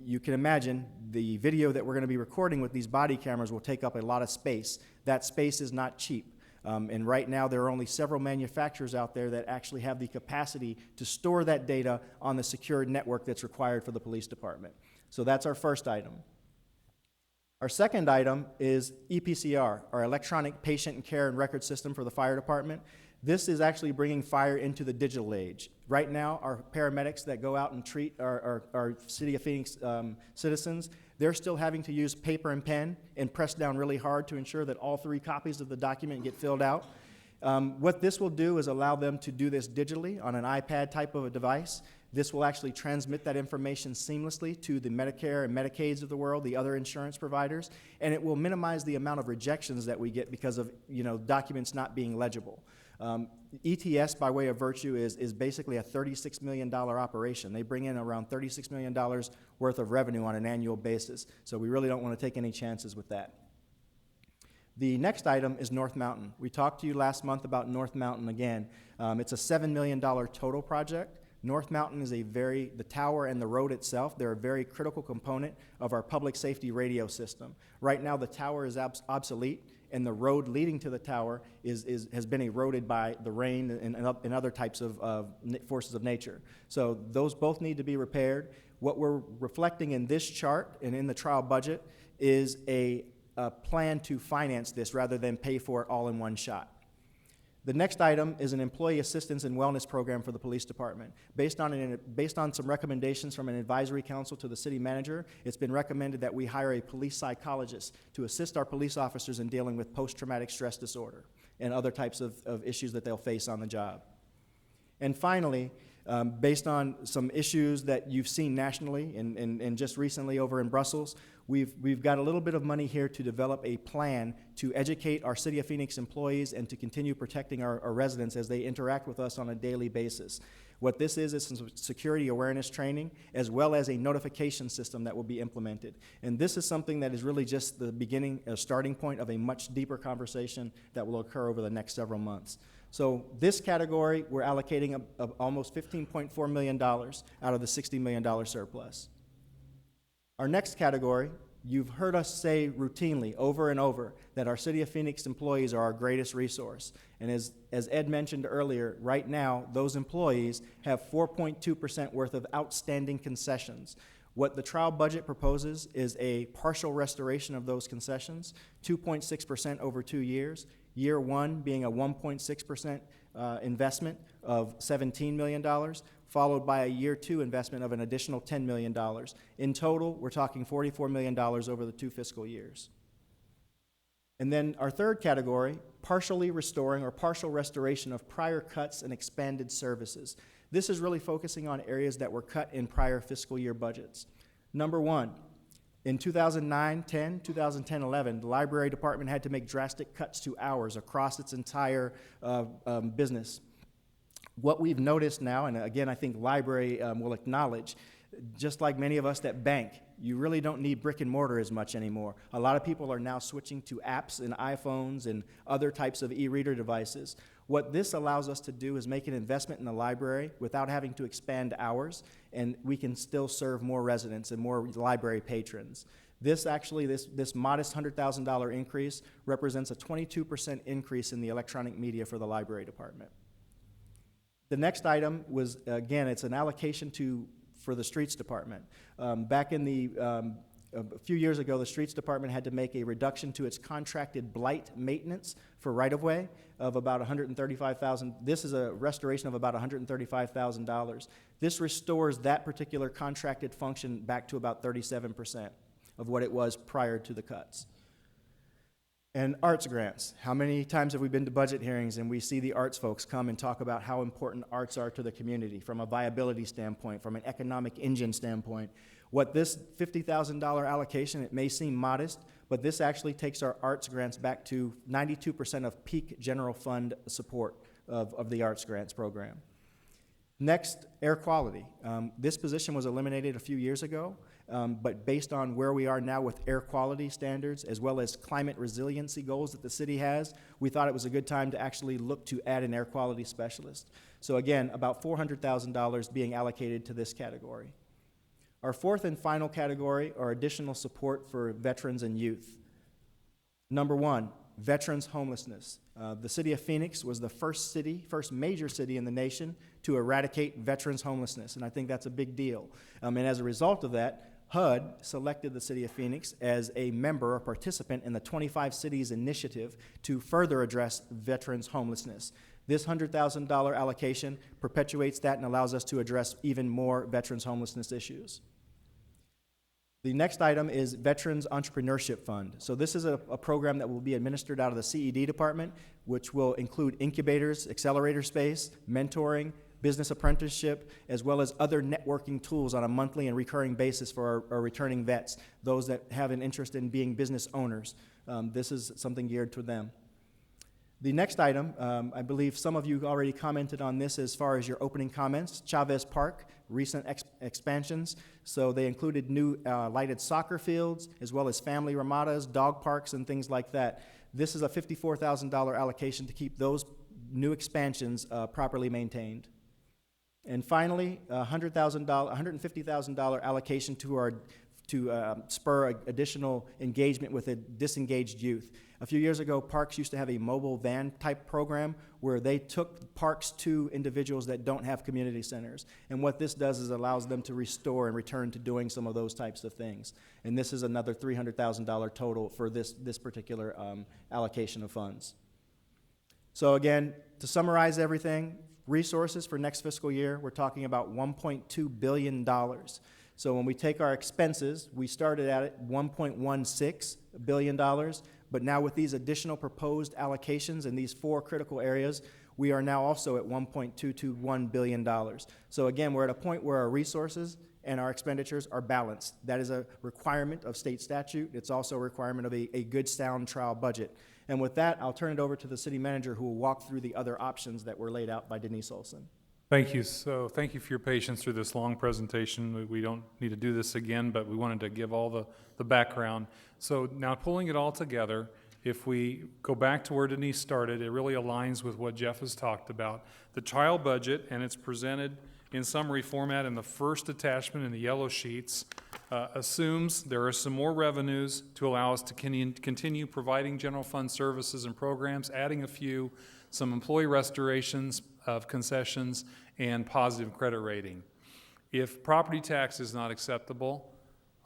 You can imagine the video that we're going to be recording with these body cameras will take up a lot of space. That space is not cheap. And right now, there are only several manufacturers out there that actually have the capacity to store that data on the secured network that's required for the police department. So that's our first item. Our second item is EPCR, our electronic patient care and record system for the fire department. This is actually bringing fire into the digital age. Right now, our paramedics that go out and treat our City of Phoenix citizens, they're still having to use paper and pen and press down really hard to ensure that all 3 copies of the document get filled out. What this will do is allow them to do this digitally on an iPad type of a device. This will actually transmit that information seamlessly to the Medicare and Medicaids of the world, the other insurance providers, and it will minimize the amount of rejections that we get because of documents not being legible. ETS, by way of virtue, is basically a $36 million operation. They bring in around $36 million worth of revenue on an annual basis, so we really don't want to take any chances with that. The next item is North Mountain. We talked to you last month about North Mountain again. It's a $7 million total project. North Mountain is the tower and the road itself, they're a very critical component of our public safety radio system. Right now, the tower is obsolete, and the road leading to the tower has been eroded by the rain and other types of forces of nature. So those both need to be repaired. What we're reflecting in this chart and in the trial budget is a plan to finance this rather than pay for it all in one shot. The next item is an employee assistance and wellness program for the police department. Based on some recommendations from an advisory council to the city manager, it's been recommended that we hire a police psychologist to assist our police officers in dealing with post-traumatic stress disorder and other types of issues that they'll face on the job. And finally, based on some issues that you've seen nationally and just recently over in Brussels, we've got a little bit of money here to develop a plan to educate our City of Phoenix employees and to continue protecting our residents as they interact with us on a daily basis. What this is some security awareness training as well as a notification system that will be implemented. And this is something that is really just the beginning, a starting point of a much deeper conversation that will occur over the next several months. So this category, we're allocating almost $15.4 million out of the $60 million surplus. Our next category, you've heard us say routinely over and over that our City of Phoenix employees are our greatest resource. And as Ed mentioned earlier, right now, those employees have 4.2% worth of outstanding concessions. What the trial budget proposes is a partial restoration of those concessions, 2.6% over 2 years. Year 1 being a 1.6% investment of $17 million, followed by a year 2 investment of an additional $10 million. In total, we're talking $44 million over the 2 fiscal years. And then our third category, partially restoring or partial restoration of prior cuts and expanded services. This is really focusing on areas that were cut in prior fiscal year budgets. Number 1, in 2009-10, 2010-11, the library department had to make drastic cuts to hours across its entire business. What we've noticed now, and again, I think library will acknowledge, just like many of us that bank, you really don't need brick and mortar as much anymore. A lot of people are now switching to apps and iPhones and other types of e-reader devices. What this allows us to do is make an investment in the library without having to expand hours, and we can still serve more residents and more library patrons. This modest $100,000 increase represents a 22% increase in the electronic media for the library department. The next item was, again, it's an allocation for the streets department. Back in a few years ago, the streets department had to make a reduction to its contracted blight maintenance for right-of-way of about $135,000. This is a restoration of about $135,000. This restores that particular contracted function back to about 37% of what it was prior to the cuts. And arts grants. How many times have we been to budget hearings and we see the arts folks come and talk about how important arts are to the community from a viability standpoint, from an economic engine standpoint? What this $50,000 allocation, it may seem modest, but this actually takes our arts grants back to 92% of peak general fund support of the arts grants program. Next, air quality. This position was eliminated a few years ago, but based on where we are now with air quality standards as well as climate resiliency goals that the city has, we thought it was a good time to actually look to add an air quality specialist. So again, about $400,000 being allocated to this category. Our fourth and final category are additional support for veterans and youth. Number 1, veterans homelessness. The city of Phoenix was the first major city in the nation to eradicate veterans homelessness, and I think that's a big deal. And as a result of that, HUD selected the city of Phoenix as a member or participant in the 25 Cities initiative to further address veterans homelessness. This $100,000 allocation perpetuates that and allows us to address even more veterans homelessness issues. The next item is Veterans Entrepreneurship Fund. So this is a program that will be administered out of the CED department, which will include incubators, accelerator space, mentoring, business apprenticeship, as well as other networking tools on a monthly and recurring basis for our returning vets, those that have an interest in being business owners. This is something geared to them. The next item, I believe some of you already commented on this as far as your opening comments, Chavez Park, recent expansions. So they included new lighted soccer fields, as well as family ramadas, dog parks, and things like that. This is a $54,000 allocation to keep those new expansions properly maintained. And finally, $150,000 allocation to spur additional engagement with a disengaged youth. A few years ago, Parks used to have a mobile van type program where they took parks to individuals that don't have community centers. And what this does is allows them to restore and return to doing some of those types of things. And this is another $300,000 total for this particular allocation of funds. So again, to summarize everything, resources for next fiscal year, we're talking about $1.2 billion. So when we take our expenses, we started at $1.16 billion, but now with these additional proposed allocations in these 4 critical areas, we are now also at $1.221 billion. So again, we're at a point where our resources and our expenditures are balanced. That is a requirement of state statute. It's also a requirement of a good, sound trial budget. And with that, I'll turn it over to the city manager, who will walk through the other options that were laid out by Denise Olson. Thank you. So thank you for your patience through this long presentation. We don't need to do this again, but we wanted to give all the background. So now pulling it all together, if we go back to where Denise started, it really aligns with what Jeff has talked about. The trial budget, and it's presented in summary format in the first attachment in the yellow sheets, assumes there are some more revenues to allow us to continue providing general fund services and programs, adding a few, some employee restorations of concessions, and positive credit rating. If property tax is not acceptable,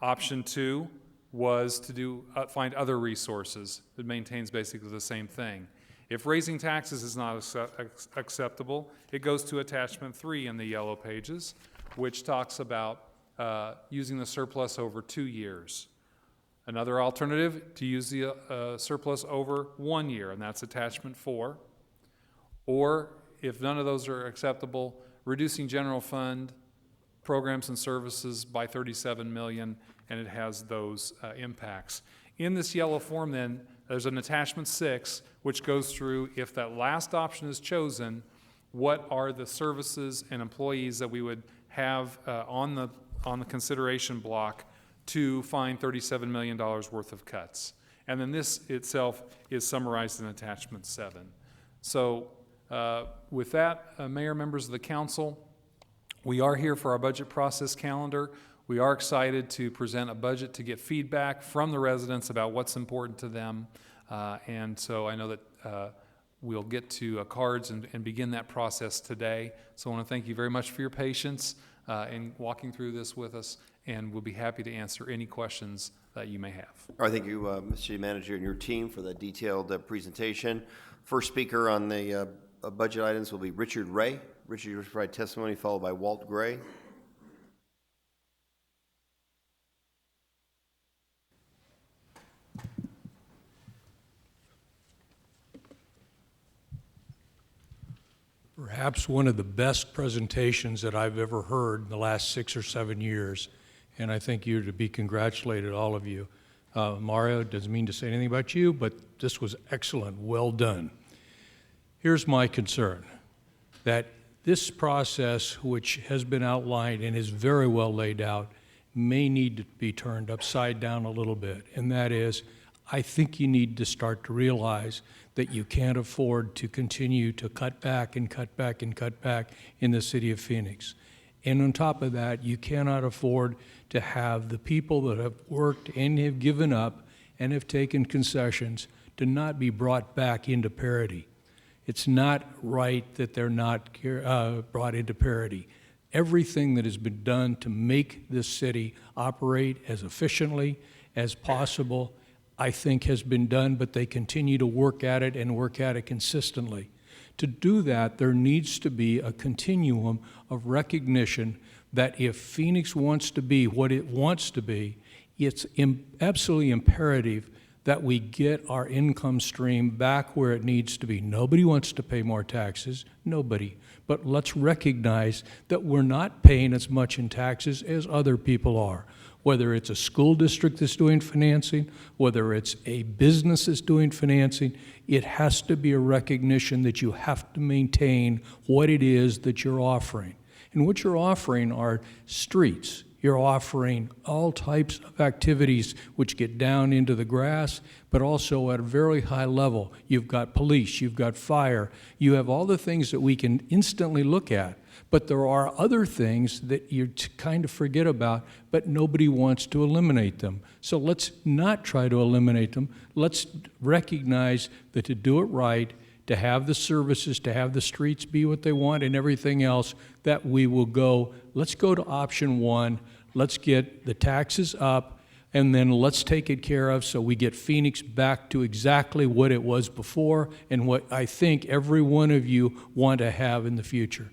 option 2 was to find other resources. It maintains basically the same thing. If raising taxes is not acceptable, it goes to attachment 3 in the yellow pages, which talks about using the surplus over 2 years. Another alternative, to use the surplus over 1 year, and that's attachment 4. Or if none of those are acceptable, reducing general fund programs and services by $37 million, and it has those impacts. In this yellow form then, there's an attachment 6, which goes through, if that last option is chosen, what are the services and employees that we would have on the consideration block to find $37 million worth of cuts. And then this itself is summarized in attachment 7. So with that, Mayor, members of the council, we are here for our budget process calendar. We are excited to present a budget to get feedback from the residents about what's important to them. And so I know that we'll get to cards and begin that process today. So I want to thank you very much for your patience in walking through this with us, and we'll be happy to answer any questions that you may have. All right, thank you, Mr. City Manager, and your team for the detailed presentation. First speaker on the budget items will be Richard Ray. Richard, you provide testimony, followed by Walt Gray. Perhaps one of the best presentations that I've ever heard in the last 6 or 7 years, and I think you're to be congratulated, all of you. Mario, doesn't mean to say anything about you, but this was excellent, well done. Here's my concern, that this process, which has been outlined and is very well laid out, may need to be turned upside down a little bit, and that is, I think you need to start to realize that you can't afford to continue to cut back and cut back and cut back in the city of Phoenix. And on top of that, you cannot afford to have the people that have worked and have given up and have taken concessions to not be brought back into parity. It's not right that they're not brought into parity. Everything that has been done to make this city operate as efficiently as possible, I think, has been done, but they continue to work at it and work at it consistently. To do that, there needs to be a continuum of recognition that if Phoenix wants to be what it wants to be, it's absolutely imperative that we get our income stream back where it needs to be. Nobody wants to pay more taxes, nobody. But let's recognize that we're not paying as much in taxes as other people are. Whether it's a school district that's doing financing, whether it's a business that's doing financing, it has to be a recognition that you have to maintain what it is that you're offering. And what you're offering are streets. You're offering all types of activities which get down into the grass, but also at a very high level. You've got police, you've got fire, you have all the things that we can instantly look at. But there are other things that you kind of forget about, but nobody wants to eliminate them. So let's not try to eliminate them. Let's recognize that to do it right, to have the services, to have the streets be what they want and everything else, that we will go, let's go to option one, let's get the taxes up, and then let's take it care of so we get Phoenix back to exactly what it was before and what I think every one of you want to have in the future.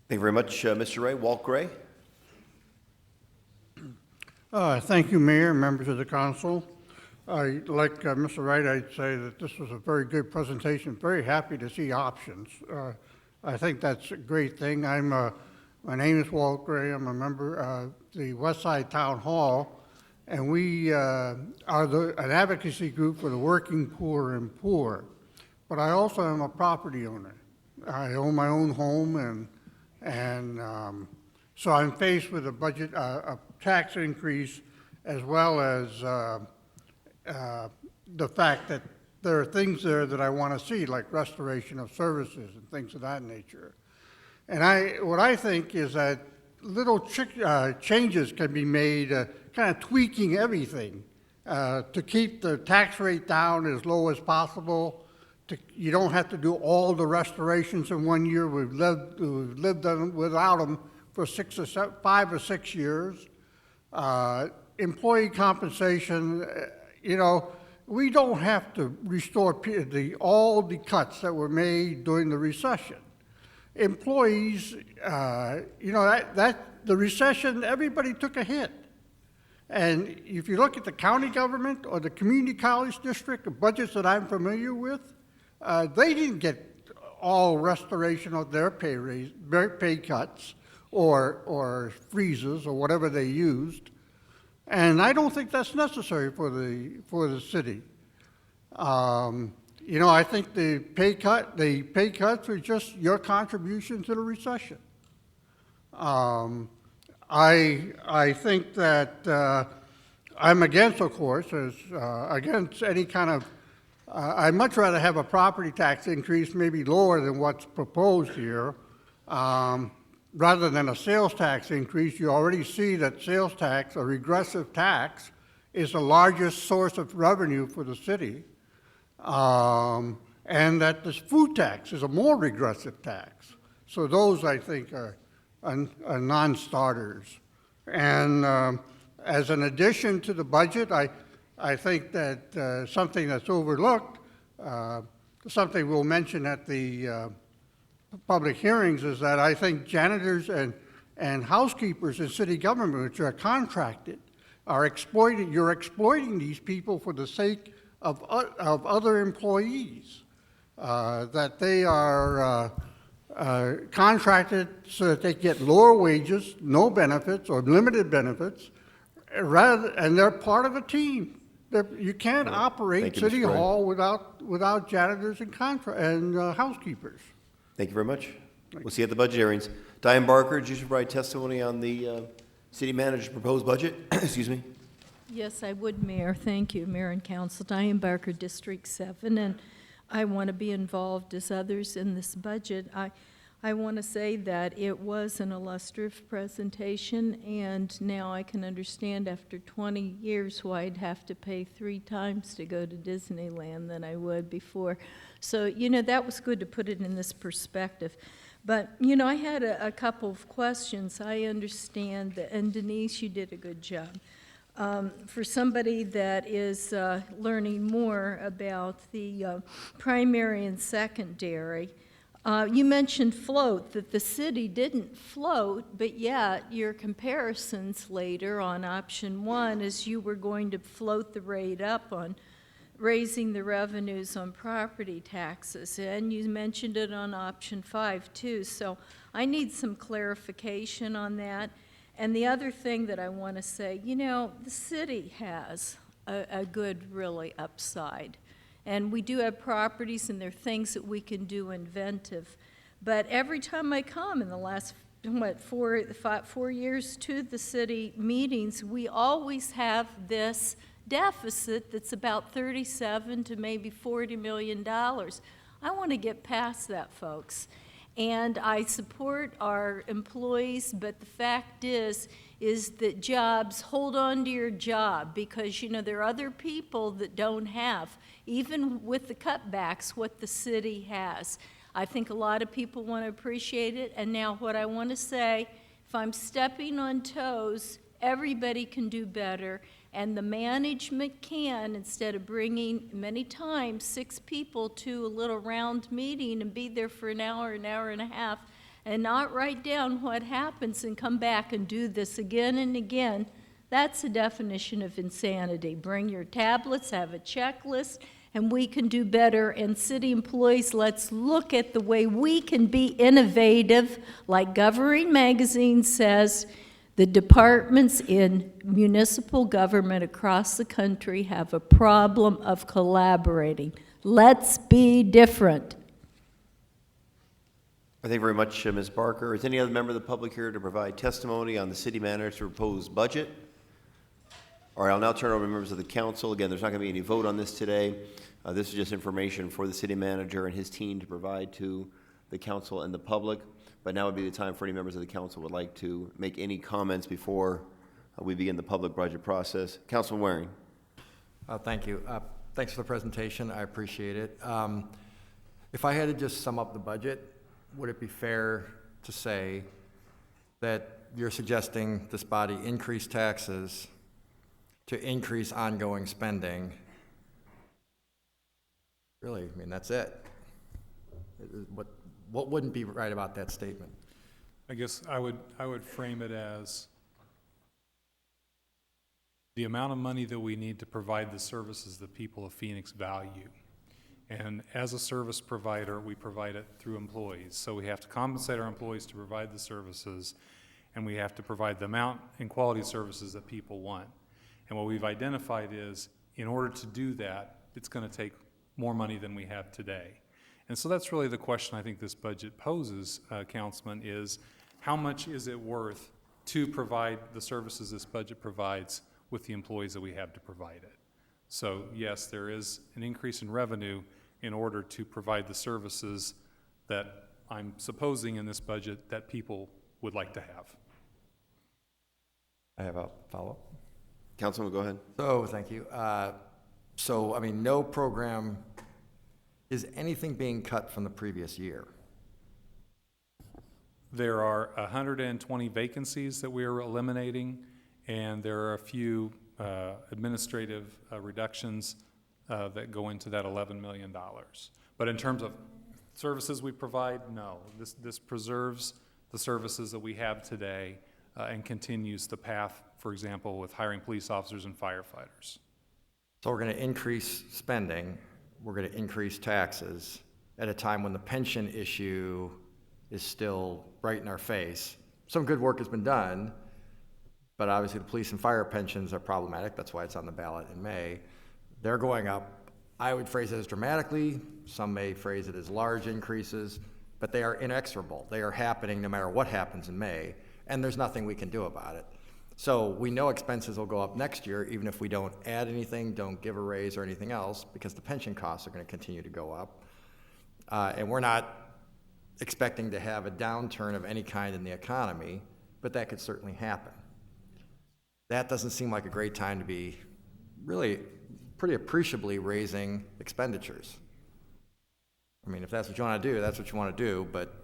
Thank you very much, Mr. Ray. Walt Gray? Thank you, Mayor, members of the council. Like Mr. Wright, I'd say that this was a very good presentation. Very happy to see options. I think that's a great thing. My name is Walt Gray. I'm a member of the Westside Town Hall, and we are an advocacy group for the working poor and poor. But I also am a property owner. I own my own home, and so I'm faced with a tax increase, as well as the fact that there are things there that I want to see, like restoration of services and things of that nature. And what I think is that little changes can be made, kind of tweaking everything to keep the tax rate down as low as possible. You don't have to do all the restorations in 1 year. We've lived without them for 5 or 6 years. Employee compensation, we don't have to restore all the cuts that were made during the recession. Employees, the recession, everybody took a hit. And if you look at the county government or the community college district, the budgets that I'm familiar with, they didn't get all restoration of their pay cuts or freezes or whatever they used. And I don't think that's necessary for the city. I think the pay cuts are just your contribution to the recession. I think that I'm against, of course, against any kind of. I'd much rather have a property tax increase, maybe lower than what's proposed here, rather than a sales tax increase. You already see that sales tax, a regressive tax, is the largest source of revenue for the city, and that this food tax is a more regressive tax. So those, I think, are non-starters. And as an addition to the budget, I think that something that's overlooked, something we'll mention at the public hearings, is that I think janitors and housekeepers in city government, which are contracted, you're exploiting these people for the sake of other employees, that they are contracted so that they get lower wages, no benefits, or limited benefits, and they're part of a team. You can't operate City Hall without janitors and housekeepers. Thank you very much. We'll see you at the budget hearings. Diane Barker, did you provide testimony on the city manager's proposed budget? Excuse me. Yes, I would, Mayor. Thank you, Mayor and Council. Diane Barker, District 7, and I want to be involved as others in this budget. I want to say that it was an illustrative presentation, and now I can understand after 20 years why I'd have to pay 3 times to go to Disneyland than I would before. So, that was good to put it in this perspective. But, I had a couple of questions. I understand that, and Denise, you did a good job. For somebody that is learning more about the primary and secondary, you mentioned float, that the city didn't float, but yet your comparisons later on option 1 is you were going to float the rate up on raising the revenues on property taxes, and you mentioned it on option 5 too. So I need some clarification on that. And the other thing that I want to say, you know, the city has a good, really, upside. And we do have properties and there are things that we can do inventive. But every time I come in the last, 4 years to the city meetings, we always have this deficit that's about 37 to maybe $40 million. I want to get past that, folks. And I support our employees, but the fact is that jobs, hold on to your job, because, you know, there are other people that don't have, even with the cutbacks, what the city has. I think a lot of people want to appreciate it. And now what I want to say, if I'm stepping on toes, everybody can do better. And the management can, instead of bringing many times 6 people to a little round meeting and be there for an hour and a half, and not write down what happens and come back and do this again and again, that's the definition of insanity. Bring your tablets, have a checklist, and we can do better. And city employees, let's look at the way we can be innovative. Like Governing Magazine says, the departments in municipal government across the country have a problem of collaborating. Let's be different. Thank you very much, Ms. Barker. Is any other member of the public here to provide testimony on the city manager's proposed budget? All right, I'll now turn over to members of the council. Again, there's not going to be any vote on this today. This is just information for the city manager and his team to provide to the council and the public. But now would be the time for any members of the council who would like to make any comments before we begin the public budget process. Councilman Waring. Thank you. Thanks for the presentation. I appreciate it. If I had to just sum up the budget, would it be fair to say that you're suggesting this body increase taxes to increase ongoing spending? Really, I mean, that's it. What wouldn't be right about that statement? I guess I would frame it as the amount of money that we need to provide the services that people of Phoenix value. And as a service provider, we provide it through employees. So we have to compensate our employees to provide the services, and we have to provide the amount and quality services that people want. And what we've identified is, in order to do that, it's going to take more money than we have today. And so that's really the question I think this budget poses, Councilman, is how much is it worth to provide the services this budget provides with the employees that we have to provide it? So yes, there is an increase in revenue in order to provide the services that I'm supposing in this budget that people would like to have. I have a follow-up. Councilman, go ahead. So, thank you. So, I mean, no program, is anything being cut from the previous year? There are 120 vacancies that we are eliminating, and there are a few administrative reductions that go into that $11 million. But in terms of services we provide, no. This preserves the services that we have today and continues the path, for example, with hiring police officers and firefighters. So we're going to increase spending, we're going to increase taxes at a time when the pension issue is still right in our face. Some good work has been done, but obviously the police and fire pensions are problematic. That's why it's on the ballot in May. They're going up. I would phrase it as dramatically. Some may phrase it as large increases, but they are inexorable. They are happening no matter what happens in May, and there's nothing we can do about it. So we know expenses will go up next year, even if we don't add anything, don't give a raise or anything else, because the pension costs are going to continue to go up. And we're not expecting to have a downturn of any kind in the economy, but that could certainly happen. That doesn't seem like a great time to be really pretty appreciably raising expenditures. I mean, if that's what you want to do, that's what you want to do, but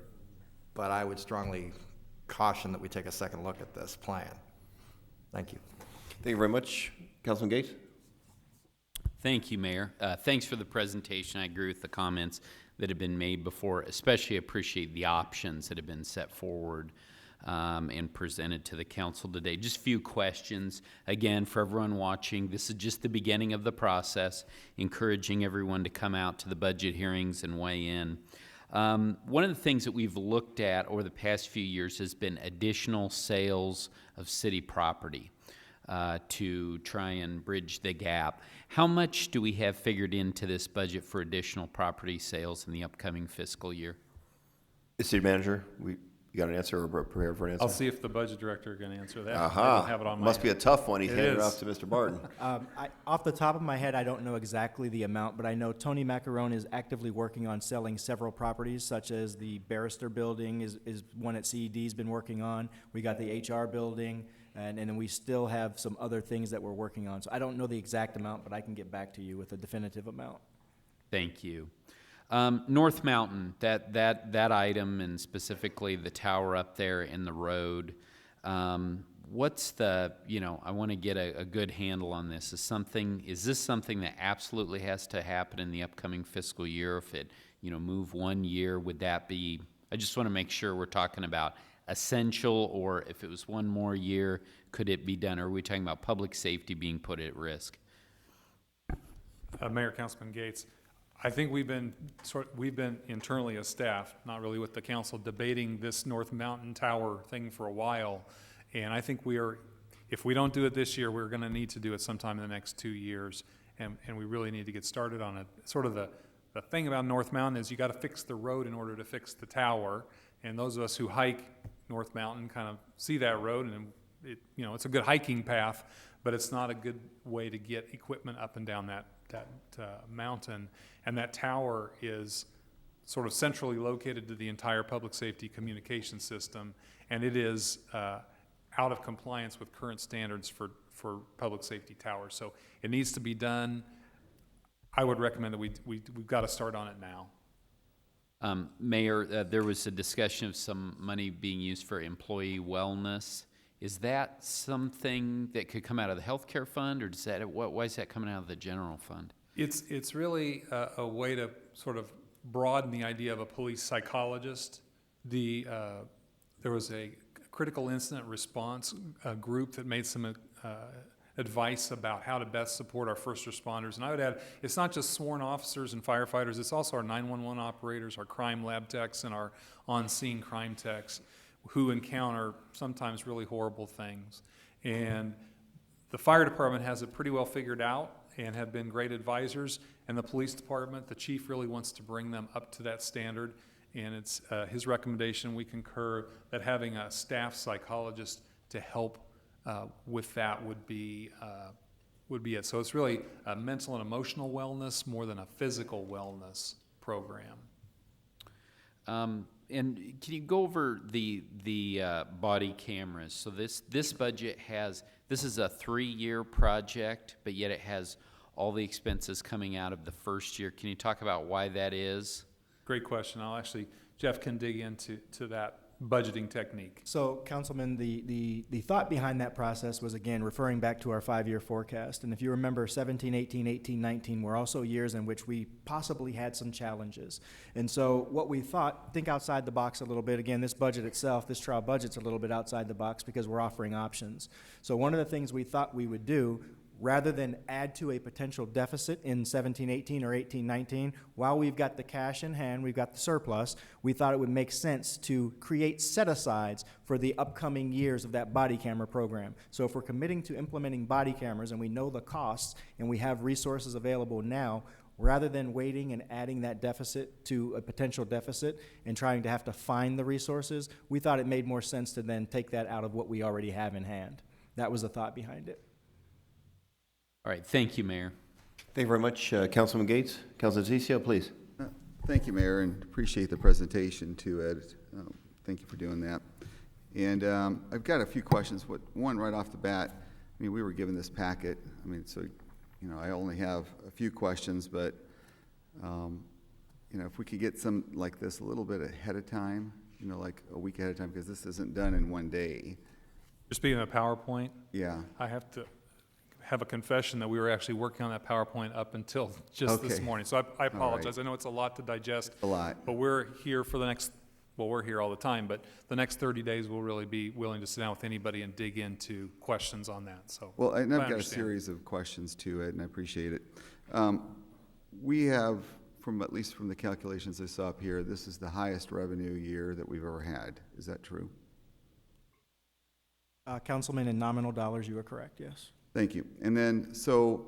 I would strongly caution that we take a second look at this plan. Thank you. Thank you very much. Councilman Gates? Thank you, Mayor. Thanks for the presentation. I agree with the comments that have been made before, especially appreciate the options that have been set forward and presented to the council today. Just a few questions. Again, for everyone watching, this is just the beginning of the process, encouraging everyone to come out to the budget hearings and weigh in. One of the things that we've looked at over the past few years has been additional sales of city property to try and bridge the gap. How much do we have figured into this budget for additional property sales in the upcoming fiscal year? City Manager, you got an answer or prepared for an answer? I'll see if the budget director can answer that. I Aha. don't have it on my Must be a head. tough one. He It handed it is. off to Mr. Barton. Off the top of my head, I don't know exactly the amount, but I know Tony Macarone is actively working on selling several properties, such as the Barrister Building is one that CED's been working on. We got the HR Building, and then we still have some other things that we're working on. So I don't know the exact amount, but I can get back to you with a definitive amount. Thank you. North Mountain, that item, and specifically the tower up there in the road, what's the, I want to get a good handle on this. Is this something that absolutely has to happen in the upcoming fiscal year? If it, move 1 year, would that be, I just want to make sure we're talking about essential, or if it was 1 more year, could it be done? Or are we talking about public safety being put at risk? Mayor, Councilman Gates, I think we've been internally as staff, not really with the council, debating this North Mountain Tower thing for a while. And I think if we don't do it this year, we're going to need to do it sometime in the next 2 years. And we really need to get started on it. Sort of the thing about North Mountain is you got to fix the road in order to fix the tower. And those of us who hike North Mountain kind of see that road, and it's a good hiking path, but it's not a good way to get equipment up and down that mountain. And that tower is sort of centrally located to the entire public safety communication system, and it is out of compliance with current standards for public safety towers. So it needs to be done. I would recommend that we've got to start on it now. Mayor, there was a discussion of some money being used for employee wellness. Is that something that could come out of the healthcare fund, or why is that coming out of the general fund? It's really a way to sort of broaden the idea of a police psychologist. There was a critical incident response group that made some advice about how to best support our first responders. And I would add, it's not just sworn officers and firefighters, it's also our 911 operators, our crime lab techs, and our on-scene crime techs who encounter sometimes really horrible things. And the fire department has it pretty well figured out and have been great advisors, and the police department, the chief really wants to bring them up to that standard, and it's his recommendation, we concur, that having a staff psychologist to help with that would be it. So it's really a mental and emotional wellness more than a physical wellness program. And can you go over the body cameras? So this budget this is a 3-year project, but yet it has all the expenses coming out of the first year. Can you talk about why that is? Great question. Jeff can dig into that budgeting technique. So, Councilman, the thought behind that process was, again, referring back to our 5-year forecast. And if you remember, 17, 18, 18, 19 were also years in which we possibly had some challenges. And so what we thought, think outside the box a little bit. Again, this budget itself, this trial budget's a little bit outside the box because we're offering options. So one of the things we thought we would do, rather than add to a potential deficit in 17-18 or 18-19, while we've got the cash in hand, we've got the surplus, we thought it would make sense to create set-asides for the upcoming years of that body camera program. So if we're committing to implementing body cameras and we know the costs and we have resources available now, rather than waiting and adding that deficit to a potential deficit and trying to have to find the resources, we thought it made more sense to then take that out of what we already have in hand. That was the thought behind it. All right, thank you, Mayor. Thank you very much, Councilman Gates. Councilman Zicio, please. Thank you, Mayor, and appreciate the presentation too, Ed. Thank you for doing that. And I've got a few questions. One right off the bat, we were given this packet. So I only have a few questions, but if we could get some like this a little bit ahead of time, like a week ahead of time, because this isn't done in one day. You're speaking of PowerPoint? Yeah. I have to have a confession that we were actually working on that PowerPoint up until just this Okay. morning. So I apologize. I know it's a lot to digest. A lot. But we're here for the next, well, we're here all the time, but the next 30 days, we'll really be willing to sit down with anybody and dig into questions on that, so. Well, and I've I got a understand. series of questions too, Ed, and I appreciate it. We have, at least from the calculations I saw up here, this is the highest revenue year that we've ever had. Is that true? Councilman, in nominal dollars, you are correct, yes. Thank you. And then, so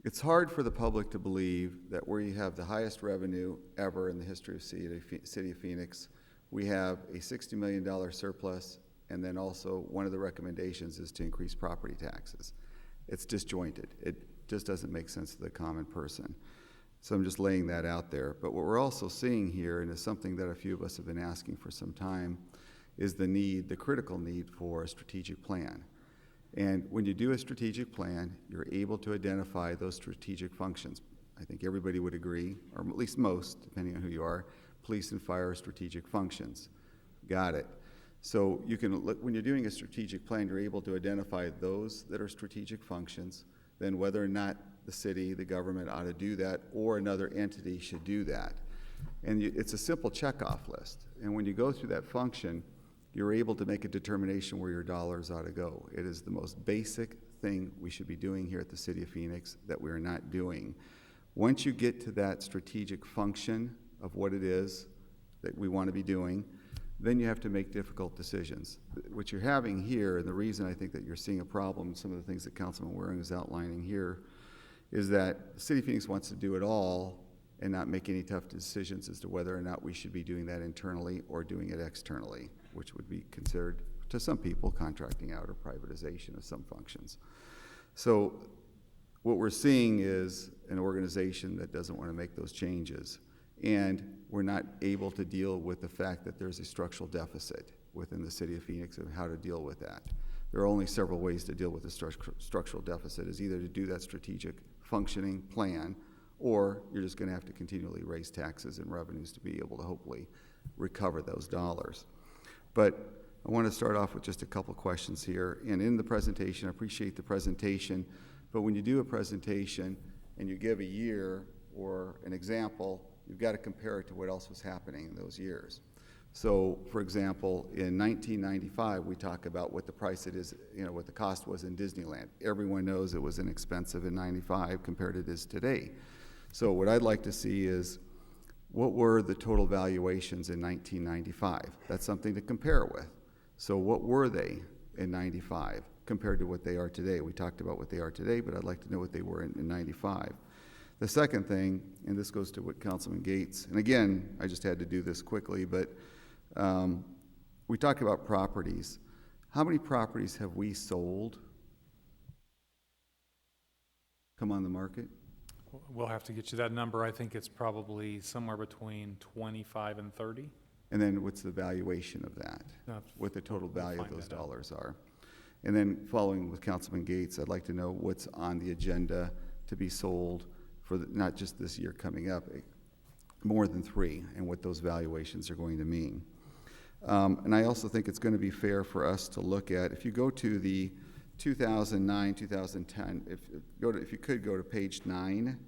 it's hard for the public to believe that where you have the highest revenue ever in the history of City of Phoenix, we have a $60 million surplus, and then also one of the recommendations is to increase property taxes. It's disjointed. It just doesn't make sense to the common person. So I'm just laying that out there. But what we're also seeing here, and is something that a few of us have been asking for some time, is the critical need for a strategic plan. And when you do a strategic plan, you're able to identify those strategic functions. I think everybody would agree, or at least most, depending on who you are, police and fire are strategic functions. Got it. So you can look, when you're doing a strategic plan, you're able to identify those that are strategic functions, then whether or not the city, the government ought to do that, or another entity should do that. And it's a simple checkoff list. And when you go through that function, you're able to make a determination where your dollars ought to go. It is the most basic thing we should be doing here at the City of Phoenix that we're not doing. Once you get to that strategic function of what it is that we want to be doing, then you have to make difficult decisions. What you're having here, and the reason I think that you're seeing a problem, some of the things that Councilman Waring is outlining here, is that the City of Phoenix wants to do it all and not make any tough decisions as to whether or not we should be doing that internally or doing it externally, which would be considered, to some people, contracting out or privatization of some functions. So what we're seeing is an organization that doesn't want to make those changes, and we're not able to deal with the fact that there's a structural deficit within the City of Phoenix and how to deal with that. There are only several ways to deal with the structural deficit, is either to do that strategic functioning plan, or you're just going to have to continually raise taxes and revenues to be able to hopefully recover those dollars. But I want to start off with just a couple questions here. And in the presentation, I appreciate the presentation, but when you do a presentation and you give a year or an example, you've got to compare it to what else was happening in those years. So, for example, in 1995, we talk about what the price it is, what the cost was in Disneyland. Everyone knows it was inexpensive in 95 compared to it is today. So what I'd like to see is, what were the total valuations in 1995? That's something to compare with. So what were they in 95 compared to what they are today? We talked about what they are today, but I'd like to know what they were in 95. The second thing, and this goes to what Councilman Gates, and again, I just had to do this quickly, but we talk about properties. How many properties have we sold come on the market? We'll have to get you that number. I think it's probably somewhere between 25 and 30. And then what's the valuation of that? What the total value of those dollars are? And then following with Councilman Gates, I'd like to know what's on the agenda to be sold for not just this year coming up, more than 3, and what those valuations are going to mean. And I also think it's going to be fair for us to look at, if you go to the 2009, 2010, if you could go to page 9,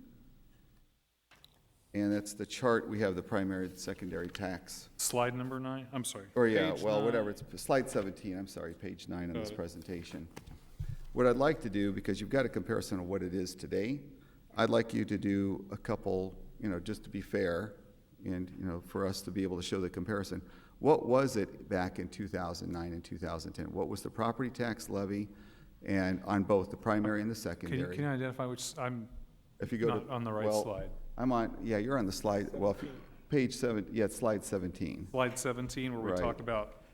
and that's the chart. We have the primary and secondary tax. Slide number 9, I'm sorry. Or yeah, Page well, 9. whatever, it's slide 17, I'm sorry, page 9 on this presentation. What I'd like to do, because you've got a comparison of what it is today, I'd like you to do a couple, just to be fair, and, for us to be able to show the comparison. What was it back in 2009 and 2010? What was the property tax levy, and on both the primary and the secondary? Can you identify which, I'm if you go not on the right slide. I'm on, yeah, you're on the slide, well, page 7, yeah, it's slide 17. Slide 17, where we Right. talk about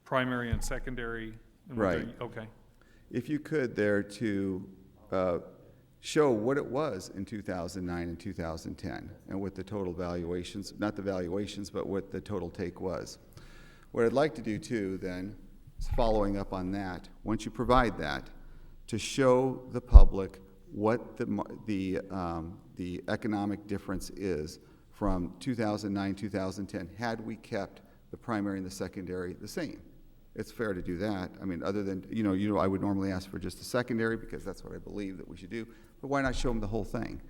primary and secondary. And Right. Okay. If you could there to show what it was in 2009 and 2010, and what the total valuations, not the valuations, but what the total take was. What I'd like to do too then, is following up on that, once you provide that, to show the public what the economic difference is from 2009, 2010, had we kept the primary and the secondary the same. it's fair to do that. I mean, other than, you know, I would normally ask for just a secondary because that's what I believe that we should do, but why not show them the whole thing?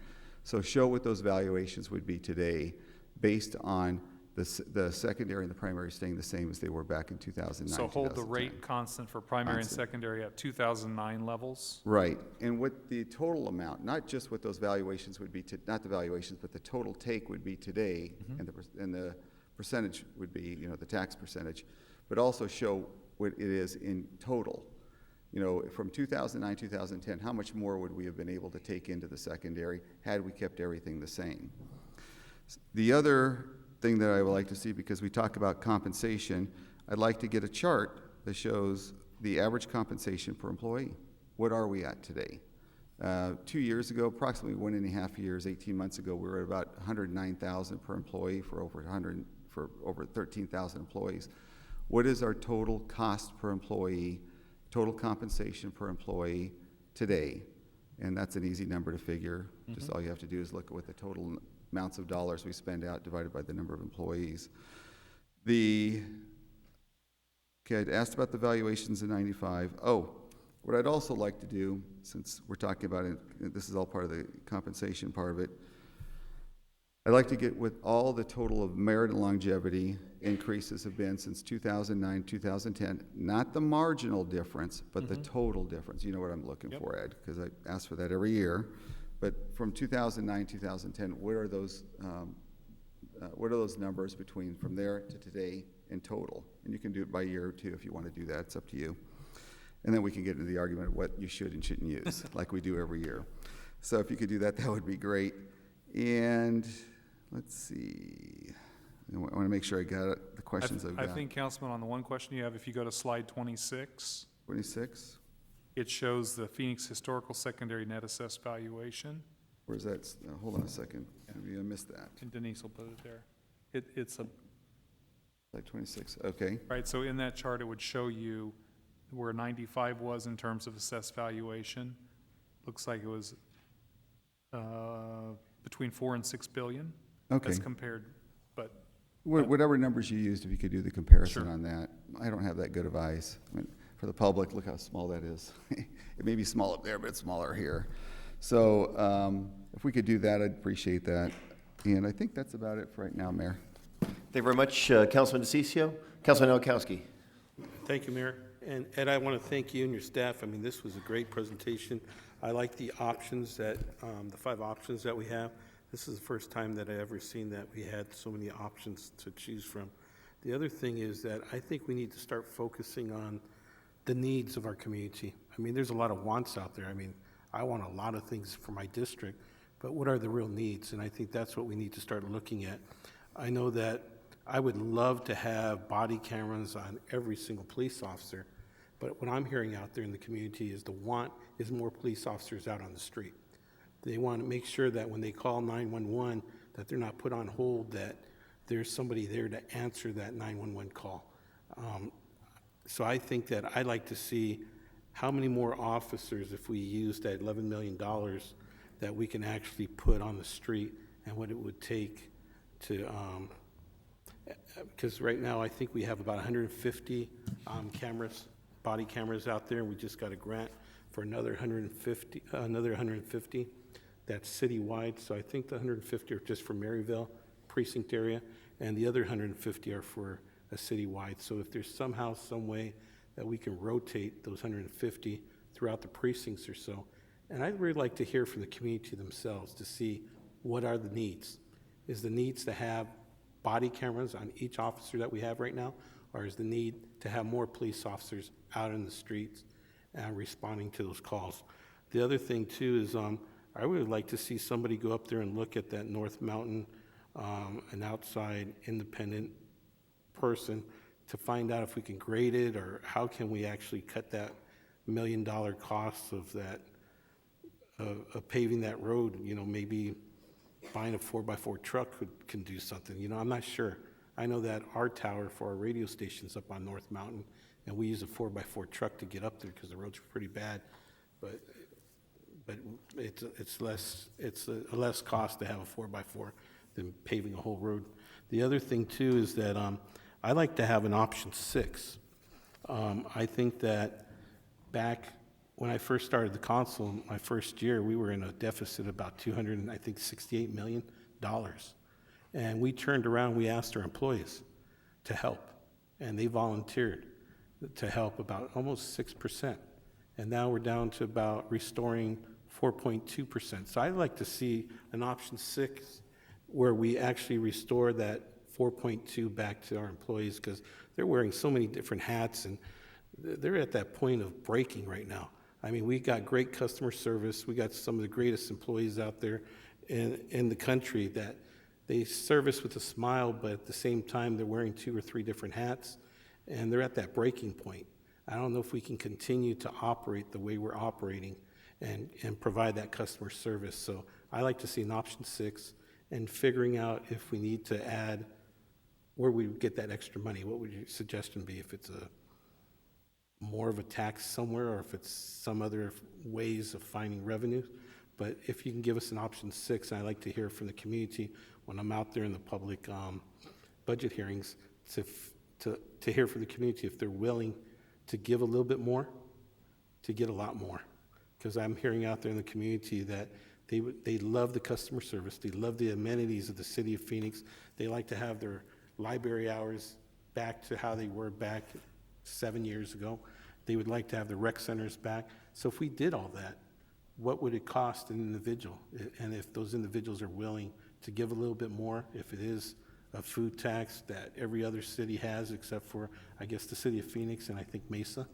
So show what those valuations would be today based on the secondary and the primary staying the same as they were back in 2009, So hold the 2010. rate constant for primary and Constant. secondary at 2009 levels? Right, and what the total amount, not just what those valuations would be, not the valuations, but the total take would be today, and the percentage would be, you know, the tax percentage, but also show what it is in total. You know, from 2009, 2010, how much more would we have been able to take into the secondary had we kept everything the same? The other thing that I would like to see, because we talk about compensation, I'd like to get a chart that shows the average compensation per employee. What are we at today? 2 years ago, approximately 1.5 years, 18 months ago, we were at about $109,000 per employee for over 13,000 employees. What is our total cost per employee, total compensation per employee today? And that's an easy number to figure. Just all you have to do is look at what the total amounts of dollars we spend out divided by the number of employees. Okay, I'd asked about the valuations in 95. Oh, what I'd also like to do, since we're talking about it, this is all part of the compensation part of it, I'd like to get what all the total of merit and longevity increases have been since 2009, 2010, not the marginal difference, but the total difference. You know what I'm looking for, Ed, because I ask for that every year. But from 2009, 2010, what are those numbers between from there to today in total? And you can do it by year or two if you want to do that. It's up to you. And then we can get into the argument of what you should and shouldn't use, like we do every year. So if you could do that, that would be great. And let's see. I want to make sure I got it, the questions I've got. I think, Councilman, on the one question you have, if you go to slide 26, 26? it shows the Phoenix Historical Secondary Net Assessed Valuation, Where's that? Hold on a second. Maybe I missed that. and Denise will put it there. It's a, Slide 26, okay. right, so in that chart, it would show you where 95 was in terms of assessed valuation. Looks like it was between 4 and 6 billion. Okay. As compared, but Whatever numbers you used, if you could do the comparison Sure. on that. I don't have that good of eyes. I mean, for the public, look how small that is. It may be small up there, but it's smaller here. So if we could do that, I'd appreciate that. And I think that's about it for right now, Mayor. Thank you very much, Councilman DeCiccio. Councilman Noakowski. Thank you, Mayor. And Ed, I want to thank you and your staff. I mean, this was a great presentation. I like the options that, the 5 options that we have. This is the first time that I ever seen that we had so many options to choose from. The other thing is that I think we need to start focusing on the needs of our community. I mean, there's a lot of wants out there. I mean, I want a lot of things for my district, but what are the real needs? And I think that's what we need to start looking at. I know that I would love to have body cameras on every single police officer, but what I'm hearing out there in the community is the want is more police officers out on the street. They want to make sure that when they call 911, that they're not put on hold, that there's somebody there to answer that 911 call. So I think that I'd like to see how many more officers, if we use that $11 million, that we can actually put on the street, and what it would take to, because right now I think we have about 150 cameras, body cameras out there, and we just got a grant for another 150. That's citywide, so I think the 150 are just for Maryville precinct area, and the other 150 are for a citywide. So if there's somehow, some way that we can rotate those 150 throughout the precincts or so, and I'd really like to hear from the community themselves to see what are the needs. Is the needs to have body cameras on each officer that we have right now, or is the need to have more police officers out in the streets responding to those calls? The other thing too is I would like to see somebody go up there and look at that North Mountain, an outside independent person, to find out if we can grade it, or how can we actually cut that $1 million cost of that, of paving that road. You know, maybe buying a 4x4 truck can do something. You know, I'm not sure. I know that our tower for our radio station's up on North Mountain, and we use a 4x4 truck to get up there because the roads are pretty bad. But it's a less cost to have a 4x4 than paving a whole road. The other thing too is that I like to have an option 6. I think that back when I first started the council, my first year, we were in a deficit of about $268 million. And we turned around, we asked our employees to help, and they volunteered to help about almost 6%. And now we're down to about restoring 4.2%. So I'd like to see an option 6 where we actually restore that 4.2 back to our employees, because they're wearing so many different hats and they're at that point of breaking right now. I mean, we got great customer service. We got some of the greatest employees out there in the country that they service with a smile, but at the same time, they're wearing 2 or 3 different hats, and they're at that breaking point. I don't know if we can continue to operate the way we're operating and provide that customer service. So I like to see an option 6 and figuring out if we need to add where we get that extra money. What would your suggestion be, if it's more of a tax somewhere, or if it's some other ways of finding revenue? But if you can give us an option 6, and I'd like to hear from the community when I'm out there in the public budget hearings, to hear from the community if they're willing to give a little bit more, to get a lot more. Because I'm hearing out there in the community that they love the customer service, they love the amenities of the city of Phoenix, they like to have their library hours back to how they were back 7 years ago. They would like to have the rec centers back. So if we did all that, what would it cost an individual? And if those individuals are willing to give a little bit more, if it is a food tax that every other city has except for, I guess, the city of Phoenix and I think Mesa,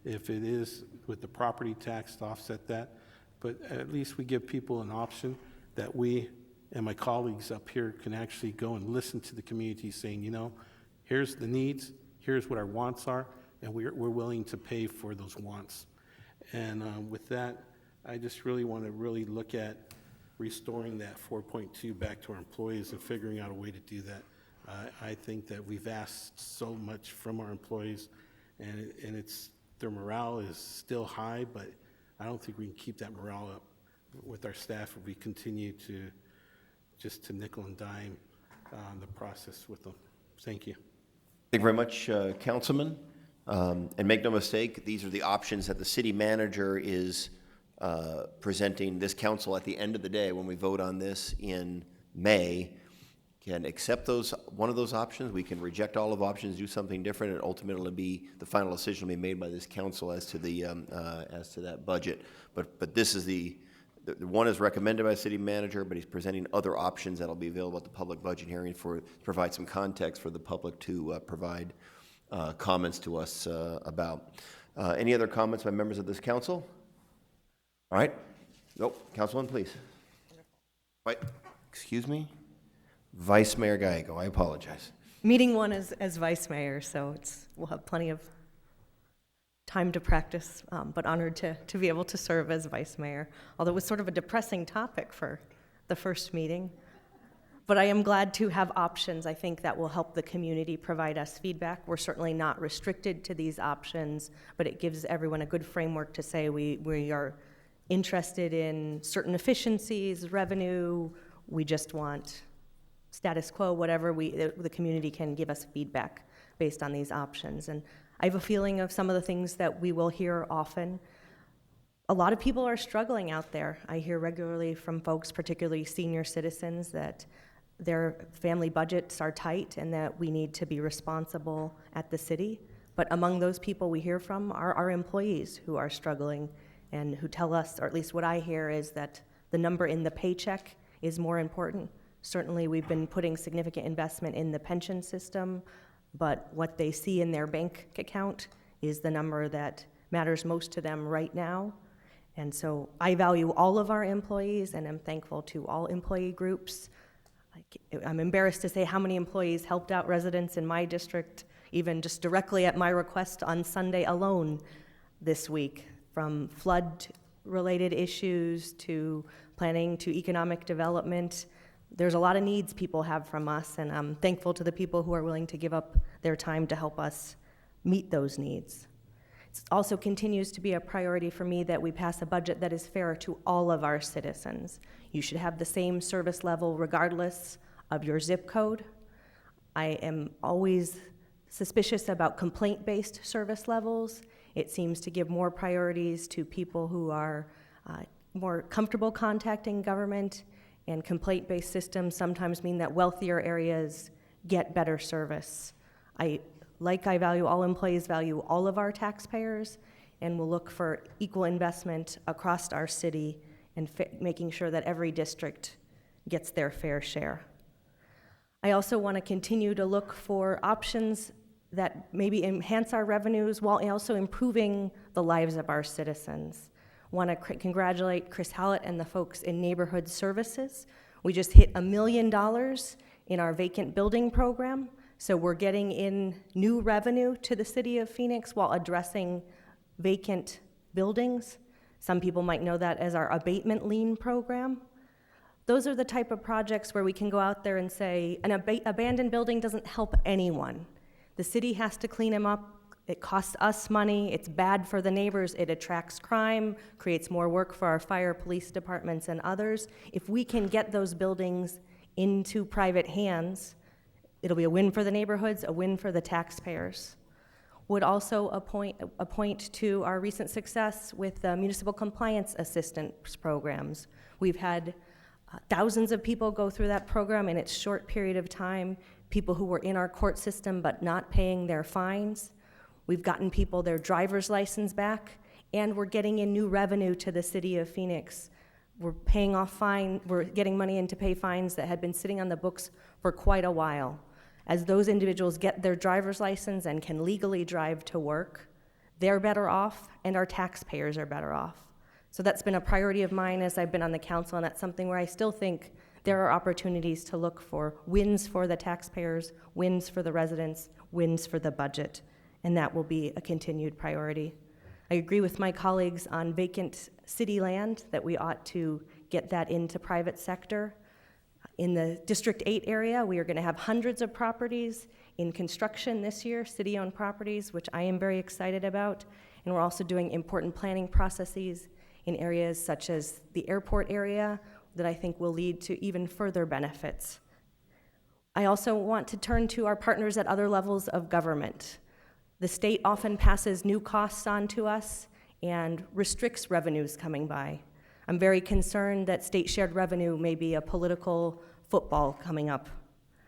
if it is with the property tax to offset that, but at least we give people an option that we and my colleagues up here can actually go and listen to the community saying, you know, here's the needs, here's what our wants are, and we're willing to pay for those wants. And with that, I just really want to really look at restoring that 4.2 back to our employees and figuring out a way to do that. I think that we've asked so much from our employees, and their morale is still high, but I don't think we can keep that morale up with our staff if we continue to nickel and dime the process with them. Thank you. Thank you very much, Councilman. And make no mistake, these are the options that the city manager is presenting this council at the end of the day when we vote on this in May. Can accept one of those options. We can reject all of options, do something different, and ultimately the final decision will be made by this council as to that budget. But this is the one is recommended by the city manager, but he's presenting other options that'll be available at the public budget hearing to provide some context for the public to provide comments to us about. Any other comments by members of this council? All right. Nope. Councilman, please. Wait. Excuse me. Vice Mayor Gallego, I apologize. Meeting 1 as vice mayor, so we'll have plenty of time to practice, but honored to be able to serve as vice mayor, although it was sort of a depressing topic for the first meeting. But I am glad to have options. I think that will help the community provide us feedback. We're certainly not restricted to these options, but it gives everyone a good framework to say we are interested in certain efficiencies, revenue, we just want status quo, whatever, the community can give us feedback based on these options. And I have a feeling of some of the things that we will hear often. A lot of people are struggling out there. I hear regularly from folks, particularly senior citizens, that their family budgets are tight and that we need to be responsible at the city. But among those people we hear from are our employees who are struggling and who tell us, or at least what I hear, is that the number in the paycheck is more important. Certainly, we've been putting significant investment in the pension system, but what they see in their bank account is the number that matters most to them right now. And so I value all of our employees, and I'm thankful to all employee groups. I'm embarrassed to say how many employees helped out residents in my district, even just directly at my request on Sunday alone this week, from flood-related issues to planning to economic development. There's a lot of needs people have from us, and I'm thankful to the people who are willing to give up their time to help us meet those needs. It also continues to be a priority for me that we pass a budget that is fair to all of our citizens. You should have the same service level regardless of your zip code. I am always suspicious about complaint-based service levels. It seems to give more priorities to people who are more comfortable contacting government, and complaint-based systems sometimes mean that wealthier areas get better service. I value all employees, value all of our taxpayers, and will look for equal investment across our city and making sure that every district gets their fair share. I also want to continue to look for options that maybe enhance our revenues while also improving the lives of our citizens. Want to congratulate Chris Hallett and the folks in Neighborhood Services. We just hit $1 million in our vacant building program, so we're getting in new revenue to the city of Phoenix while addressing vacant buildings. Some people might know that as our abatement lien program. Those are the type of projects where we can go out there and say, an abandoned building doesn't help anyone. The city has to clean them up. It costs us money. It's bad for the neighbors. It attracts crime, creates more work for our fire, police departments, and others. If we can get those buildings into private hands, it'll be a win for the neighborhoods, a win for the taxpayers. Would also appoint to our recent success with the municipal compliance assistance programs. We've had thousands of people go through that program in its short period of time, people who were in our court system but not paying their fines. We've gotten people their driver's license back, and we're getting in new revenue to the city of Phoenix. We're getting money in to pay fines that had been sitting on the books for quite a while. As those individuals get their driver's license and can legally drive to work, they're better off, and our taxpayers are better off. So that's been a priority of mine as I've been on the council, and that's something where I still think there are opportunities to look for wins for the taxpayers, wins for the residents, wins for the budget, and that will be a continued priority. I agree with my colleagues on vacant city land, that we ought to get that into private sector. In the District 8 area, we are going to have hundreds of properties in construction this year, city-owned properties, which I am very excited about, and we're also doing important planning processes in areas such as the airport area that I think will lead to even further benefits. I also want to turn to our partners at other levels of government. The state often passes new costs on to us and restricts revenues coming by. I'm very concerned that state shared revenue may be a political football coming up.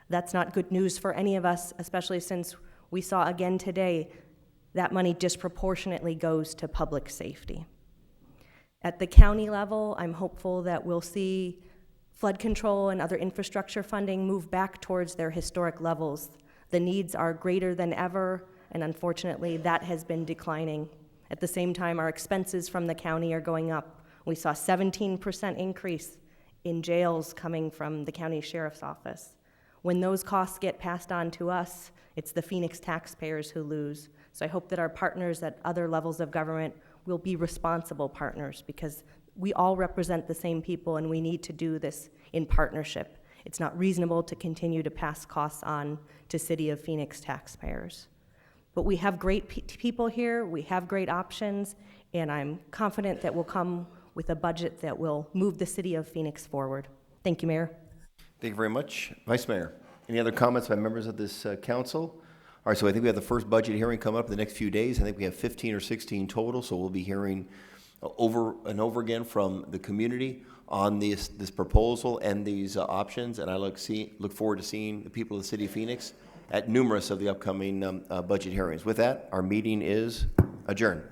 That's not good news for any of us, especially since we saw again today that money disproportionately goes to public safety. At the county level, I'm hopeful that we'll see flood control and other infrastructure funding move back towards their historic levels. The needs are greater than ever, and unfortunately, that has been declining. At the same time, our expenses from the county are going up. We saw a 17% increase in jails coming from the county sheriff's office. When those costs get passed on to us, it's the Phoenix taxpayers who lose. So I hope that our partners at other levels of government will be responsible partners, because we all represent the same people and we need to do this in partnership. It's not reasonable to continue to pass costs on to City of Phoenix taxpayers. But we have great people here, we have great options, and I'm confident that we'll come with a budget that will move the City of Phoenix forward. Thank you, Mayor. Thank you very much. Vice Mayor, any other comments by members of this council? All right, so I think we have the first budget hearing coming up in the next few days. I think we have 15 or 16 total, so we'll be hearing over and over again from the community on this proposal and these options, and I look forward to seeing the people of the City of Phoenix at numerous of the upcoming budget hearings. With that, our meeting is adjourned.